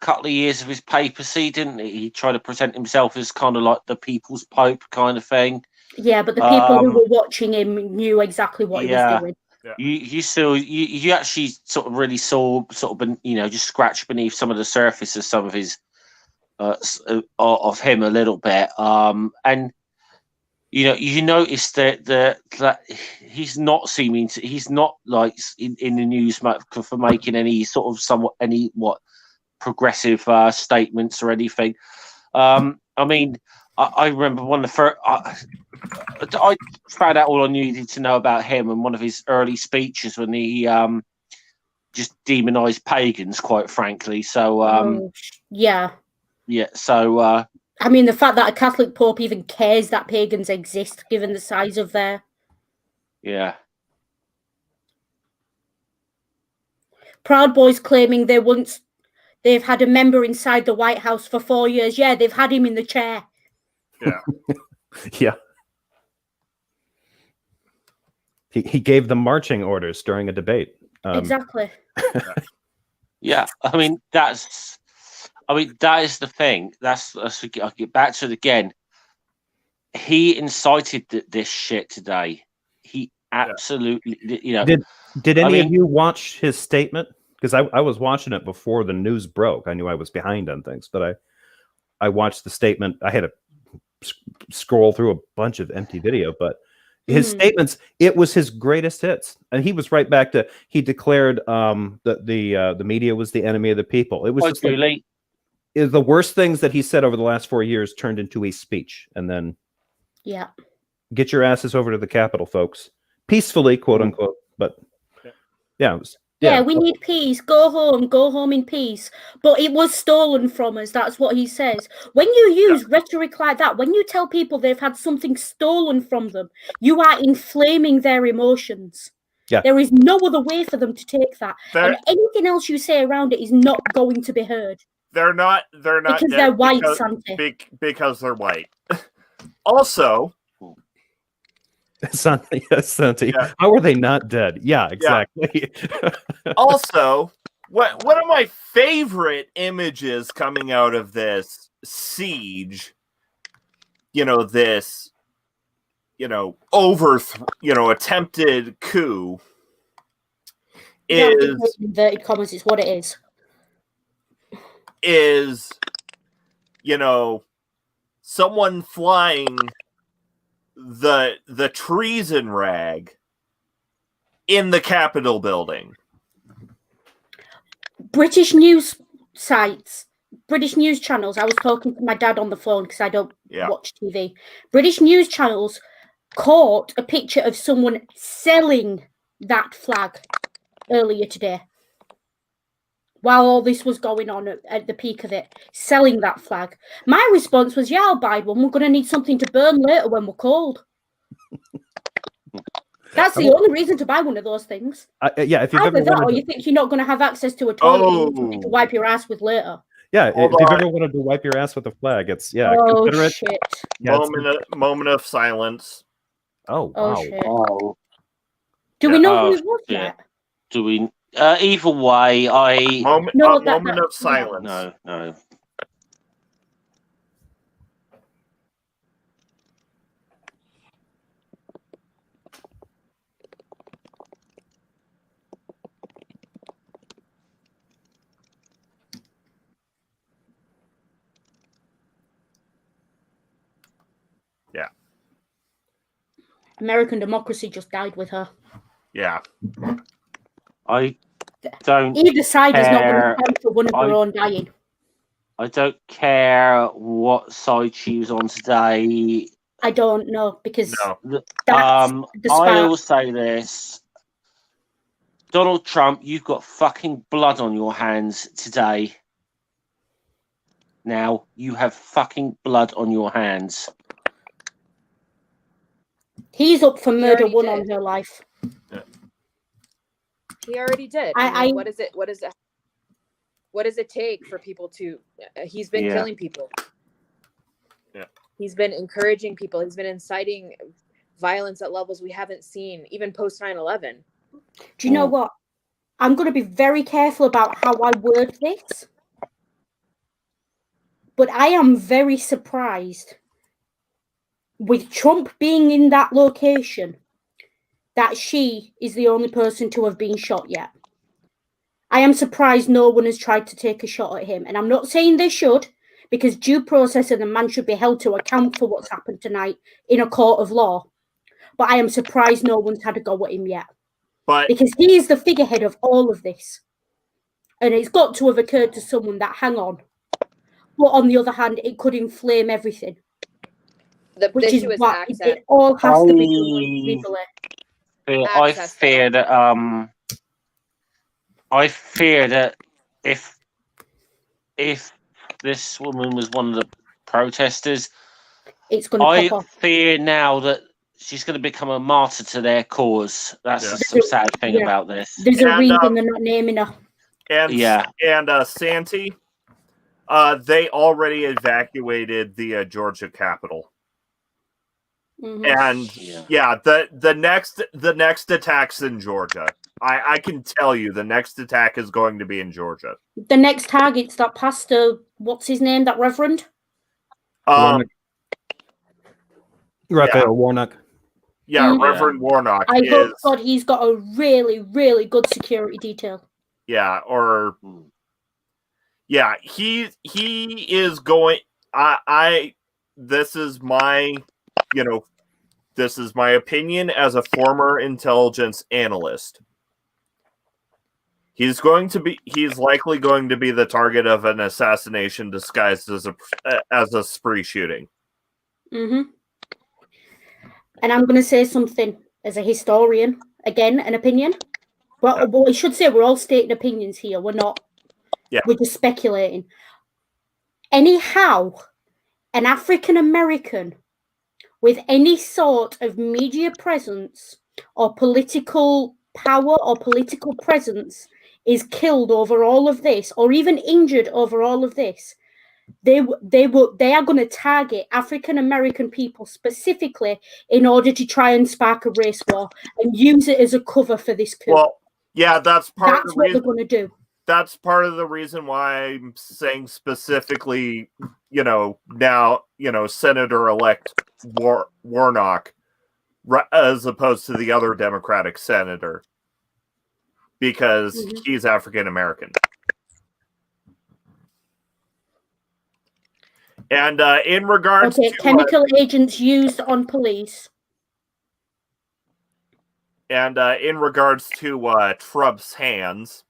couple of years of his papacy, didn't he? He tried to present himself as kind of like the people's pope kind of thing. Yeah, but the people who were watching him knew exactly what he was doing. Yeah. You actually sort of really saw just scratch beneath some of the surface of some of his of him a little bit, and you notice that he's not seeming to, he's not like in the news for making any sort of progressive statements or anything. I mean, I remember one of the first. I found out all I needed to know about him in one of his early speeches when he just demonized pagans, quite frankly. So yeah. So I mean, the fact that a Catholic Pope even cares that pagans exist, given the size of their Proud Boys claiming they've had a member inside the White House for 4 years. Yeah, they've had him in the chair. Yeah. Yeah. He gave them marching orders during a debate. Exactly. Yeah, I mean that is the thing. I'll get back to it again. He incited this shit today. He absolutely, Did any of you watch his statement? Because I was watching it before the news broke. I knew I was behind on things, but I watched the statement. I had to scroll through a bunch of empty video, but his statements, it was his greatest hits, and he was right back to, he declared that the media was the enemy of the people. It was just like, the worst things that he said over the last 4 years turned into a speech, and then get your asses over to the Capitol, folks, peacefully, quote unquote. But we need peace. Go home in peace. But it was stolen from us. That's what he says. When you use rhetoric like that, when you tell people they've had something stolen from them, you are inflaming their emotions. Yeah. There is no other way for them to take that. And anything else you say around it is not going to be heard. They're not because they're white, Santi. Because they're white. Also, Santi, how are they not dead? Yeah, exactly. Also, one of my favorite images coming out of this siege, this, attempted coup is inverted commas. It's what it is. Is someone flying the treason rag in the Capitol building. British news sites, British news channels. I was talking to my dad on the phone because I don't watch TV. British news channels caught a picture of someone selling that flag earlier today. While all this was going on at the peak of it, selling that flag. My response was, yeah, I'll buy one. We're going to need something to burn later when we're cold. That's the only reason to buy one of those things. Yeah, if you've either ever that, or wanted you think you're not going to have access to a toilet to wipe your ass with later. Yeah, if you've ever wanted to wipe your ass with a flag, it's Oh shit! Yeah, moment of silence. Oh wow! Oh shit! Oh. Do we know who it was yet? Do we? Either way, moment of silence. No. Yeah. American democracy just died with her. Yeah. I don't. Either side is not going to stand for one of their own dying. I don't care what side she was on today. I don't know because I will say this. Donald Trump, you've got fucking blood on your hands today. Now, you have fucking blood on your hands. He's up for murder one on her life. Yeah. He already did. What is it? What does it take for people to? He's been killing people. Yeah. He's been encouraging people. He's been inciting violence at levels we haven't seen, even post 9/11. Do you know what? I'm going to be very careful about how I word this. But I am very surprised with Trump being in that location that she is the only person to have been shot yet. I am surprised no one has tried to take a shot at him. And I'm not saying they should, because due process and the man should be held to account for what's happened tonight in a court of law. But I am surprised no one's had a go at him yet. Because he is the figurehead of all of this. And it's got to have occurred to someone that, hang on. But on the other hand, it could inflame everything. Which is why it all has to be done legally. I fear that if this woman was one of the protesters, it's going to pop off. Fear now that she's going to become a martyr to their cause. That's the sad thing about this. There's a reason they're not naming her. And Santi, they already evacuated the Georgia Capitol. Mm-hmm. And the next attack's in Georgia. I can tell you the next attack is going to be in Georgia. The next target's that pastor, what's his name, that reverend? Raphael Warnock. Yeah, Reverend Warnock. I hope God he's got a really, really good security detail. Yeah, he is going. This is my opinion as a former intelligence analyst. He's likely going to be the target of an assassination disguised as a spree shooting. Mm-hmm. And I'm going to say something as a historian, again, an opinion. Well, I should say we're all stating opinions here. We're not. Yeah. We're just speculating. Anyhow, an African American with any sort of media presence or political power or political presence is killed over all of this, or even injured over all of this, they are going to target African American people specifically in order to try and spark a race war and use it as a cover for this coup. Well, yeah, that's part of the reason. What they're going to do. that's part of the reason why I'm saying specifically, now, Senator-elect Warnock, as opposed to the other Democratic senator, because he's African American. And in regards to chemical agents used on police. And in regards to Trump's hands,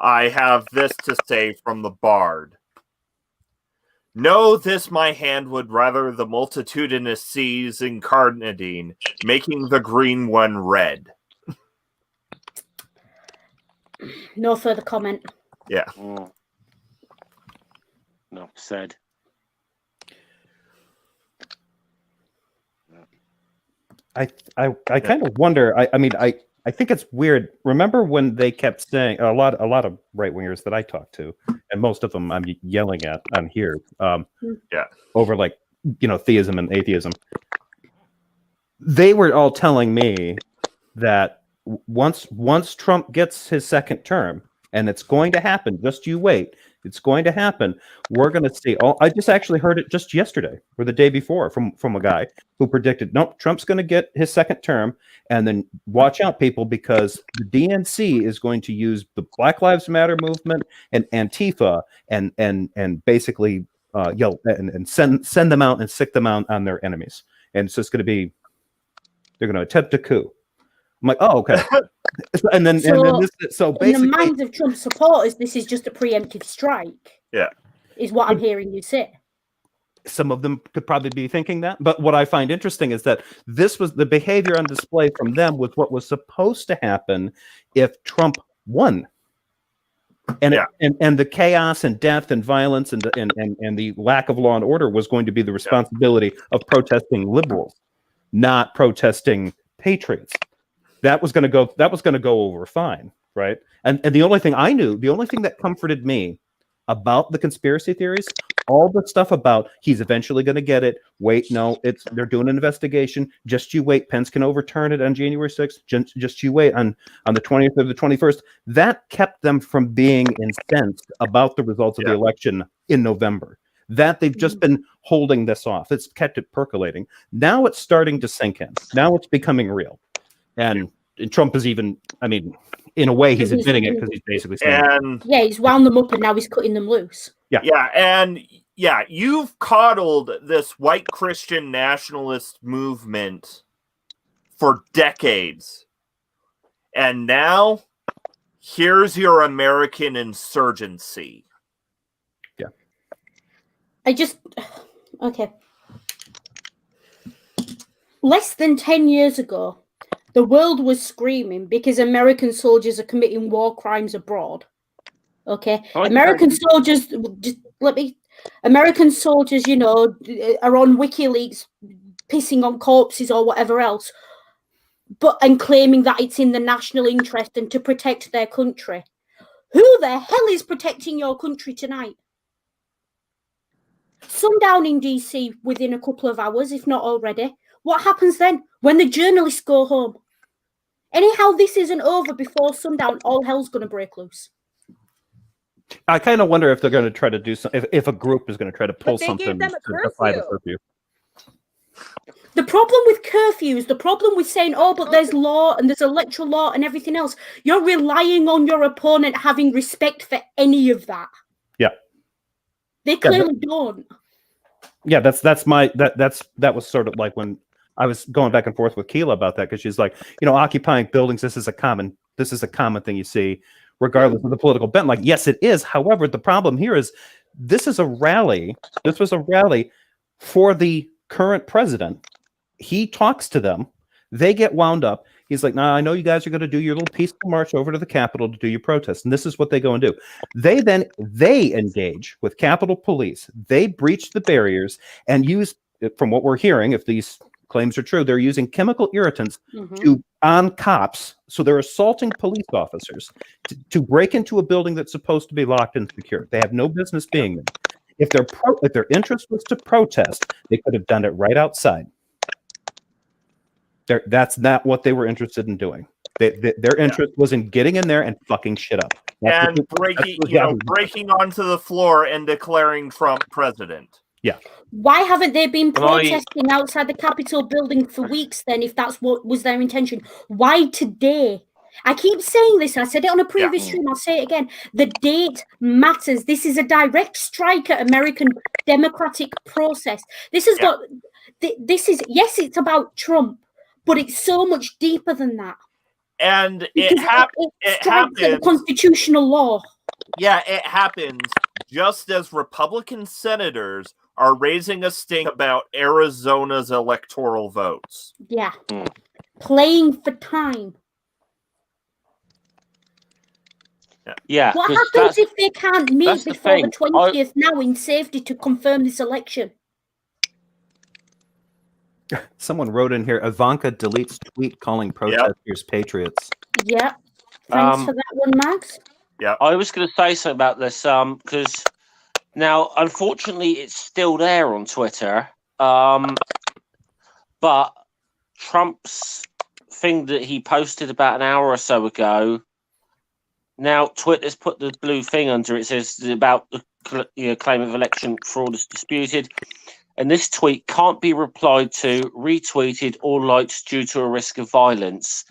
I have this to say from the Bard. Know this my hand would rather the multitudinous seas incarnadine, making the green one red. No further comment. Yeah. No, said. I kind of wonder. I mean, I think it's weird. Remember when they kept saying a lot of right wingers that I talk to, and most of them I'm yelling at on here, over like theism and atheism. They were all telling me that once Trump gets his second term, and it's going to happen. Just you wait. It's going to happen. We're going to see. I just actually heard it just yesterday or the day before from a guy who predicted, nope, Trump's going to get his second term, and then watch out, people, because the DNC is going to use the Black Lives Matter movement and Antifa and basically yell and send them out and sick them out on their enemies. And so it's going to be, they're going to attempt a coup. I'm like, oh, okay. And then basically, in the minds of Trump supporters, this is just a preemptive strike. Yeah, is what I'm hearing you say. Some of them could probably be thinking that, but what I find interesting is that this was the behavior on display from them was what was supposed to happen if Trump won, and the chaos and death and violence and the lack of law and order was going to be the responsibility of protesting liberals, not protesting patriots. That was going to go over fine, right? And the only thing that comforted me about the conspiracy theories, all the stuff about he's eventually going to get it. Wait, no, they're doing an investigation. Just you wait. Pence can overturn it on January 6th. Just you wait on the 20th or the 21st. That kept them from being incensed about the results of the election in November. That they've just been holding this off. It's kept it percolating. Now it's starting to sink in. Now it's becoming real. And Trump is even, I mean, in a way, he's admitting it because he's basically saying, he's wound them up and now he's cutting them loose. You've coddled this white Christian nationalist movement for decades. And now, here's your American insurgency. Yeah. Okay. Less than 10 years ago, the world was screaming because American soldiers are committing war crimes abroad. Okay, American soldiers, are on WikiLeaks pissing on corpses or whatever else, and claiming that it's in the national interest and to protect their country. Who the hell is protecting your country tonight? Sundown in DC within a couple of hours, if not already. What happens then when the journalists go home? Anyhow, this isn't over before sundown. All hell's going to break loose. I kind of wonder if they're going to try to do something, if a group is going to try to pull something gave them a to defy the curfew. The problem with curfews, the problem with saying, but there's law and there's electoral law and everything else, you're relying on your opponent having respect for any of that. Yeah. They clearly don't. Yeah, that was sort of like when I was going back and forth with Keela about that, because she's like, occupying buildings, this is a common thing you see, regardless of the political bent. Like, yes, it is. However, the problem here is this was a rally for the current president. He talks to them. They get wound up. He's like, I know you guys are going to do your little peaceful march over to the Capitol to do your protest. And this is what they go and do. They engage with Capitol Police. They breach the Mm-hmm. barriers and use, from what we're hearing, if these claims are true, they're using chemical irritants on cops. So they're assaulting police officers to break into a building that's supposed to be locked and secure. They have no business being there. If their interest was to protest, they could have done it right outside. That's not what they were interested in doing. Their interest was in getting in there and fucking shit up. and breaking onto the floor and declaring Trump president. Yeah. Why haven't they been protesting outside the Capitol building for weeks then, if that's what was their intention? Why today? I keep saying this, and I said it on a previous stream, I'll say it again. The date matters. This is a direct strike at American democratic process. This has got, this is, yes, it's about Trump, but it's so much deeper than that. And it strikes at the constitutional law. Yeah, it happens just as Republican senators are raising a stink about Arizona's electoral votes. Yeah. Playing for time. Yeah. What happens if they can't meet before the 20th now in safety to confirm this election? Someone wrote in here, Ivanka deletes tweet calling protesters patriots. Yeah. Thanks for that one, Max. Yeah. I was going to say something about this because now, unfortunately, it's still there on Twitter. But Trump's thing that he posted about an hour or so ago, now Twitter's put the blue thing under it. It says about the claim of election fraud is disputed. And this tweet can't be replied to, retweeted, or liked due to a risk of violence.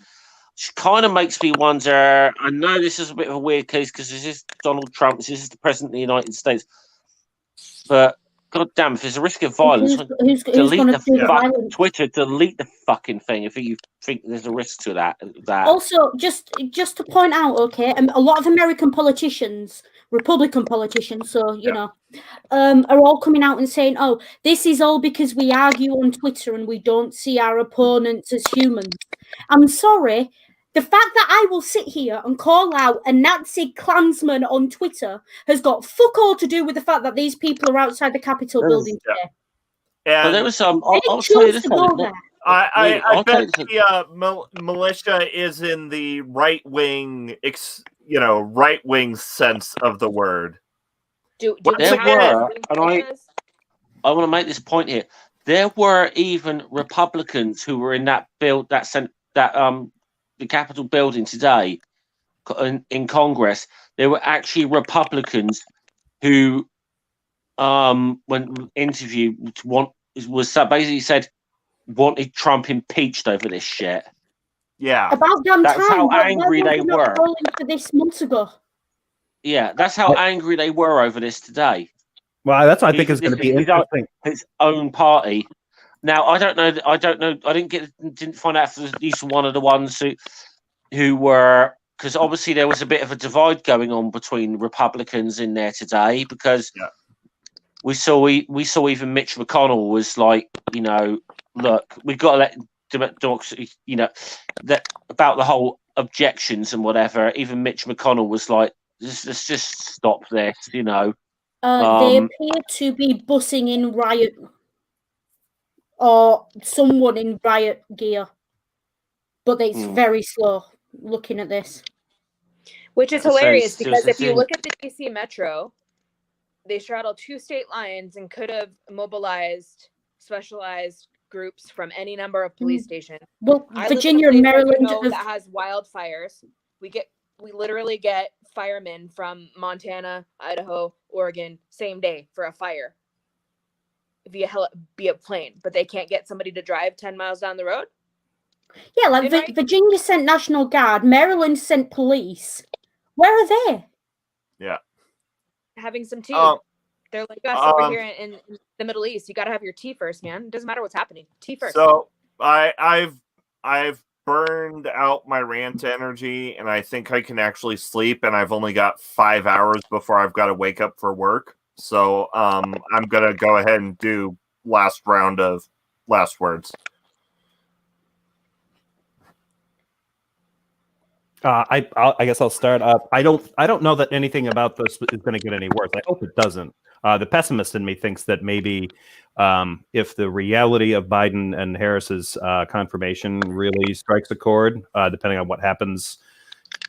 Which kind of makes me wonder. I know this is a bit of a weird case because this is Donald Trump. This is the president of the United States. But God damn, if there's a risk of violence, who's delete the violence? Twitter, delete the fucking thing if you think there's a risk to that. Also, just to point out, okay, a lot of American politicians, Republican politicians, so you know, are all coming out and saying, "Oh, this is all because we argue on Twitter and we don't see our opponents as humans." I'm sorry. The fact that I will sit here and call out a Nazi Klansman on Twitter has got fuck all to do with the fact that these people are outside the Capitol building today. But there was I'll tell you this one. I bet the militia is in the right wing, right wing sense of the word. I want to make this point here. There were even Republicans who were in that the Capitol building today in Congress. There were actually Republicans who, when interviewed, basically said wanted Trump impeached over this shit. Yeah, about damn that's time. how angry they were. For this months ago. Yeah, that's how angry they were over this today. Well, that's I think is going to be interesting. His own party. Now I don't know. I didn't find out if he's one of the ones who were, because obviously there was a bit of a divide going on between Republicans in there today because we saw even Mitch McConnell was like, look, we've got to let democracy, that about the whole objections and whatever. Even Mitch McConnell was like, let's just stop this, They appear to be bussing in riot or someone in riot gear, but it's very slow looking at this. Which is hilarious because if you look at the DC Metro, they straddle 2 state lines and could have mobilized specialized groups from any number of police stations. Well, Virginia and Maryland that has wildfires. We literally get firemen from Montana, Idaho, Oregon, same day for a fire via plane, but they can't get somebody to drive 10 miles down the road. Yeah, like Virginia sent National Guard, Maryland sent police. Where are they? Yeah, having some tea. They're like us over here in the Middle East. You got to have your tea first, man. It doesn't matter what's happening. Tea first. So I've burned out my rant energy, and I think I can actually sleep. And I've only got 5 hours before I've got to wake up for work. So I'm gonna go ahead and do last round of last words. I guess I'll start up. I don't know that anything about this is going to get any worse. I hope it doesn't. The pessimist in me thinks that maybe if the reality of Biden and Harris's confirmation really strikes a chord, depending on what happens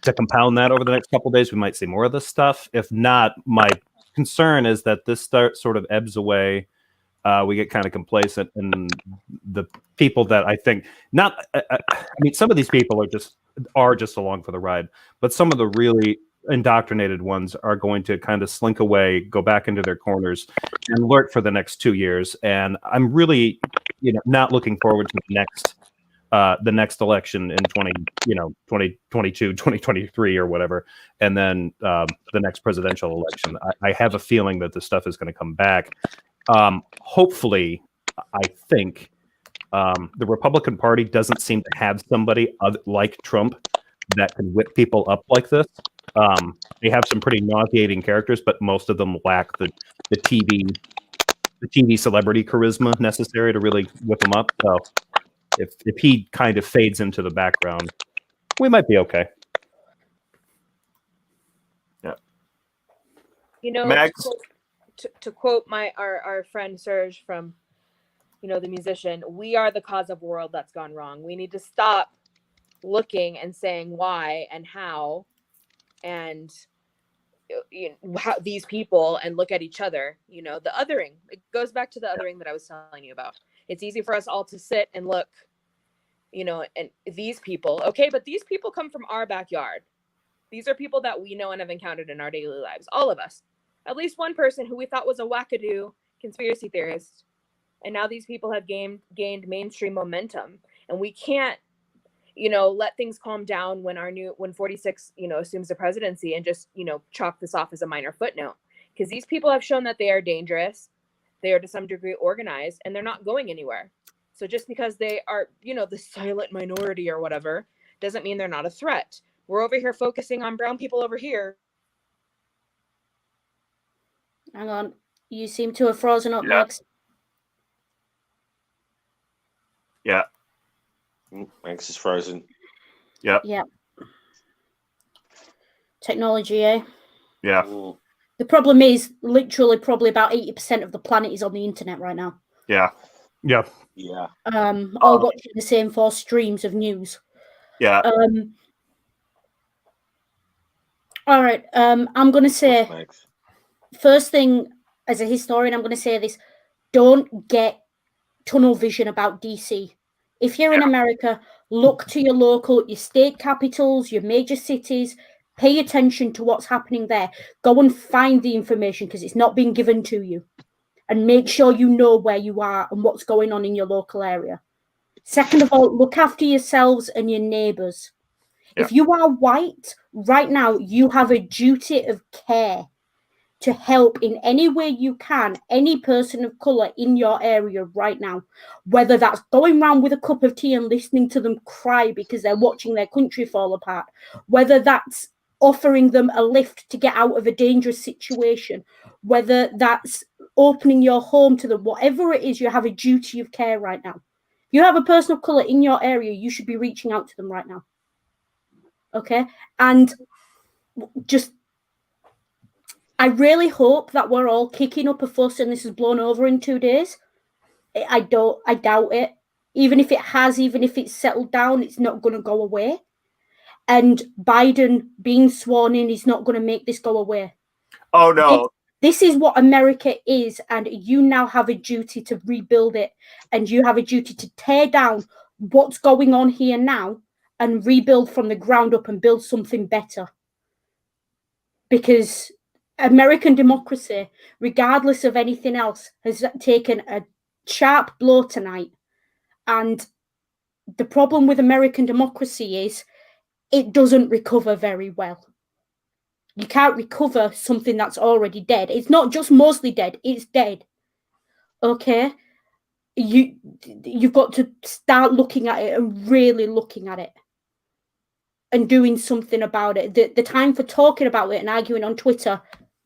to compound that over the next couple of days, we might see more of this stuff. If not, my concern is that this sort of ebbs away. We get kind of complacent, and the people that I think some of these people are just along for the ride, but some of the really indoctrinated ones are going to kind of slink away, go back into their corners, and lurk for the next 2 years. And I'm really, not looking forward to the next election in 2022, 2023 or whatever, and then the next presidential election. I have a feeling that this stuff is going to come back. Hopefully, I think the Republican Party doesn't seem to have somebody like Trump that can whip people up like this. They have some pretty nauseating characters, but most of them lack the TV celebrity charisma necessary to really whip them up. So if he kind of fades into the background, we might be okay. Yeah. Max? To quote our friend Serge from, the musician, we are the cause of a world that's gone wrong. We need to stop looking and saying why and how and how these people, and look at each other. The othering. It goes back to the othering that I was telling you about. It's easy for us all to sit and look, and these people, okay, but these people come from our backyard. These are people that we know and have encountered in our daily lives, all of us. At least one person who we thought was a wackadoo conspiracy theorist. And now these people have gained mainstream momentum. And we can't, let things calm down when 46, assumes the presidency and just, chalk this off as a minor footnote. Because these people have shown that they are dangerous. They are to some degree organized, and they're not going anywhere. So just because they are, the silent minority or whatever, doesn't mean they're not a threat. We're over here focusing on brown people over here. Hang on. You seem to have frozen up, Yeah. Max. Yeah. Max is frozen. Yep. Yeah. Technology, eh? Yeah. Ooh. The problem is, literally, probably about 80% of the planet is on the internet right now. Yeah. Yeah. Yeah. All watching the same 4 streams of news. Yeah. All right. I'm going to say, Max. first thing, as a historian, I'm going to say this: don't get tunnel vision about DC. If you're in America, look to your local, your state capitals, your major cities. Pay attention to what's happening there. Go and find the information because it's not being given to you. And make sure you know where you are and what's going on in your local area. Second of all, look after yourselves and your neighbours. Yeah. If you are white, right now, you have a duty of care to help in any way you can any person of colour in your area right now, whether that's going around with a cup of tea and listening to them cry because they're watching their country fall apart, whether that's offering them a lift to get out of a dangerous situation, whether that's opening your home to them, whatever it is, you have a duty of care right now. If you have a person of colour in your area, you should be reaching out to them right now. Okay? And just, I really hope that we're all kicking up a fuss and this is blown over in 2 days. I doubt it. Even if it has, even if it's settled down, it's not going to go away. And Biden being sworn in is not going to make this go away. Oh, no. This is what America is, and you now have a duty to rebuild it, and you have a duty to tear down what's going on here now and rebuild from the ground up and build something better. Because American democracy, regardless of anything else, has taken a sharp blow tonight. And the problem with American democracy is it doesn't recover very well. You can't recover something that's already dead. It's not just mostly dead, it's dead. Okay? You've got to start looking at it and really looking at it and doing something about it. The time for talking about it and arguing on Twitter,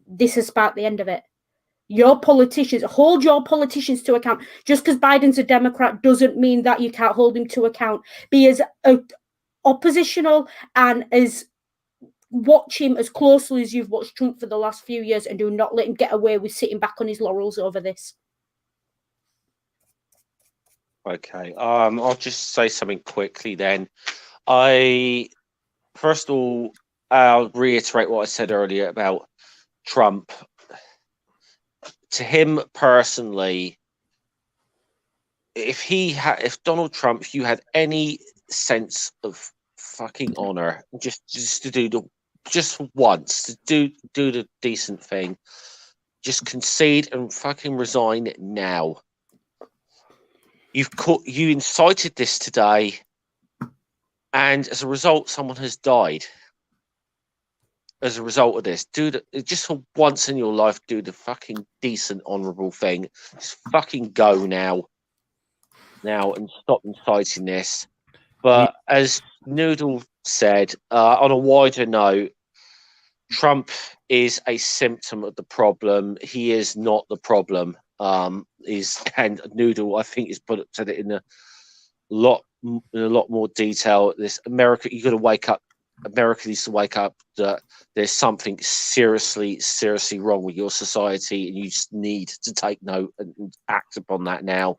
this is about the end of it. Your politicians, hold your politicians to account. Just because Biden's a Democrat doesn't mean that you can't hold him to account. Be as oppositional and as watch him as closely as you've watched Trump for the last few years, and do not let him get away with sitting back on his laurels over this. Okay. I'll just say something quickly then. First of all, I'll reiterate what I said earlier about Trump. To him personally, if Donald Trump, if you had any sense of fucking honor, just to do the just once, do the decent thing. Just concede and fucking resign now. You incited this today, and as a result, someone has died. As a result of this, just for once in your life, do the fucking decent, honourable thing. Just fucking go now, and stop inciting this. But as Noodle said, on a wider note, Trump is a symptom of the problem. He is not the problem. And Noodle, I think, has said it in a lot more detail. This America, you got to wake up. America needs to wake up that there's something seriously wrong with your society, and you just need to take note and act upon that now.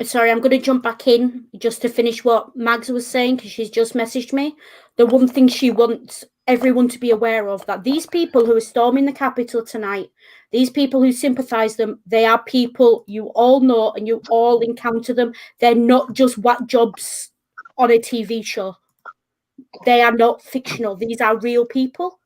Sorry, I'm going to jump back in just to finish what Mags was saying, because she's just messaged me. The one thing she wants everyone to be aware of, that these people who are storming the Capitol tonight, these people who sympathise them, they are people you all know and you all encounter them. They're not just whack jobs on a TV show. They are not fictional. These are real people.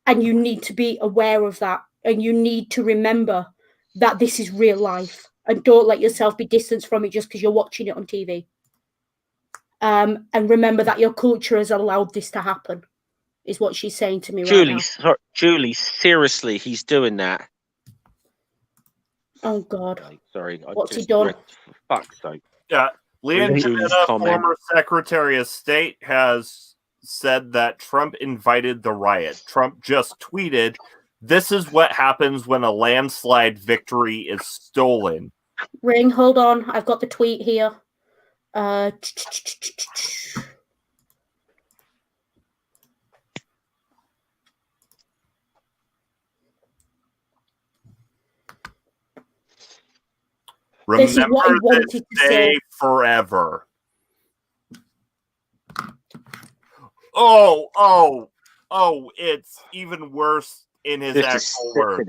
And you need to be aware of that. And you need to remember that this is real life. And don't let yourself be distanced from it just because you're watching it on TV. And remember that your culture has allowed this to happen, is what she's saying to me right now. Julie, seriously, he's doing that. Oh, God. Sorry. What's he done? For fuck's sake. Yeah. Leon Julie's Panetta, comment. former Secretary of State, has said that Trump invited the riot. Trump just tweeted, "This is what happens when a landslide victory is stolen." Ring, hold on. I've got the tweet here. This is what he wanted to say forever. Oh, it's even worse in his actual words.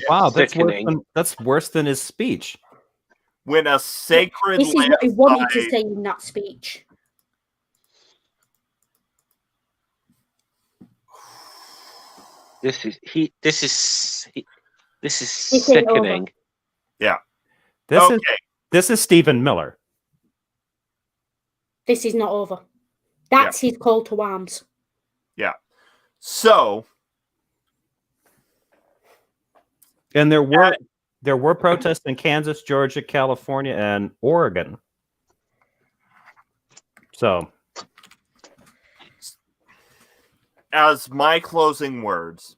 Wow, that's worse than his speech. When a sacred This is what he wanted to say in that speech. This is sickening. Yeah. This is Stephen Miller. This is not over. That's his call to arms. Yeah. So, and there were protests in Kansas, Georgia, California, and Oregon. So, as my closing words,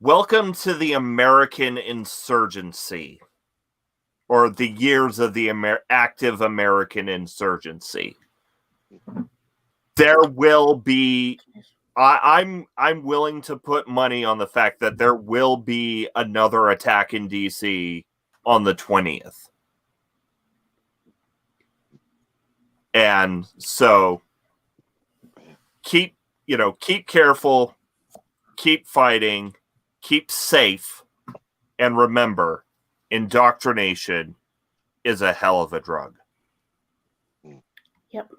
welcome to the American insurgency, or the years of the active American insurgency. There will be, I'm willing to put money on the fact that there will be another attack in DC on the 20th. And so keep careful, keep fighting, keep safe, and remember, indoctrination is a hell of a drug. Yep.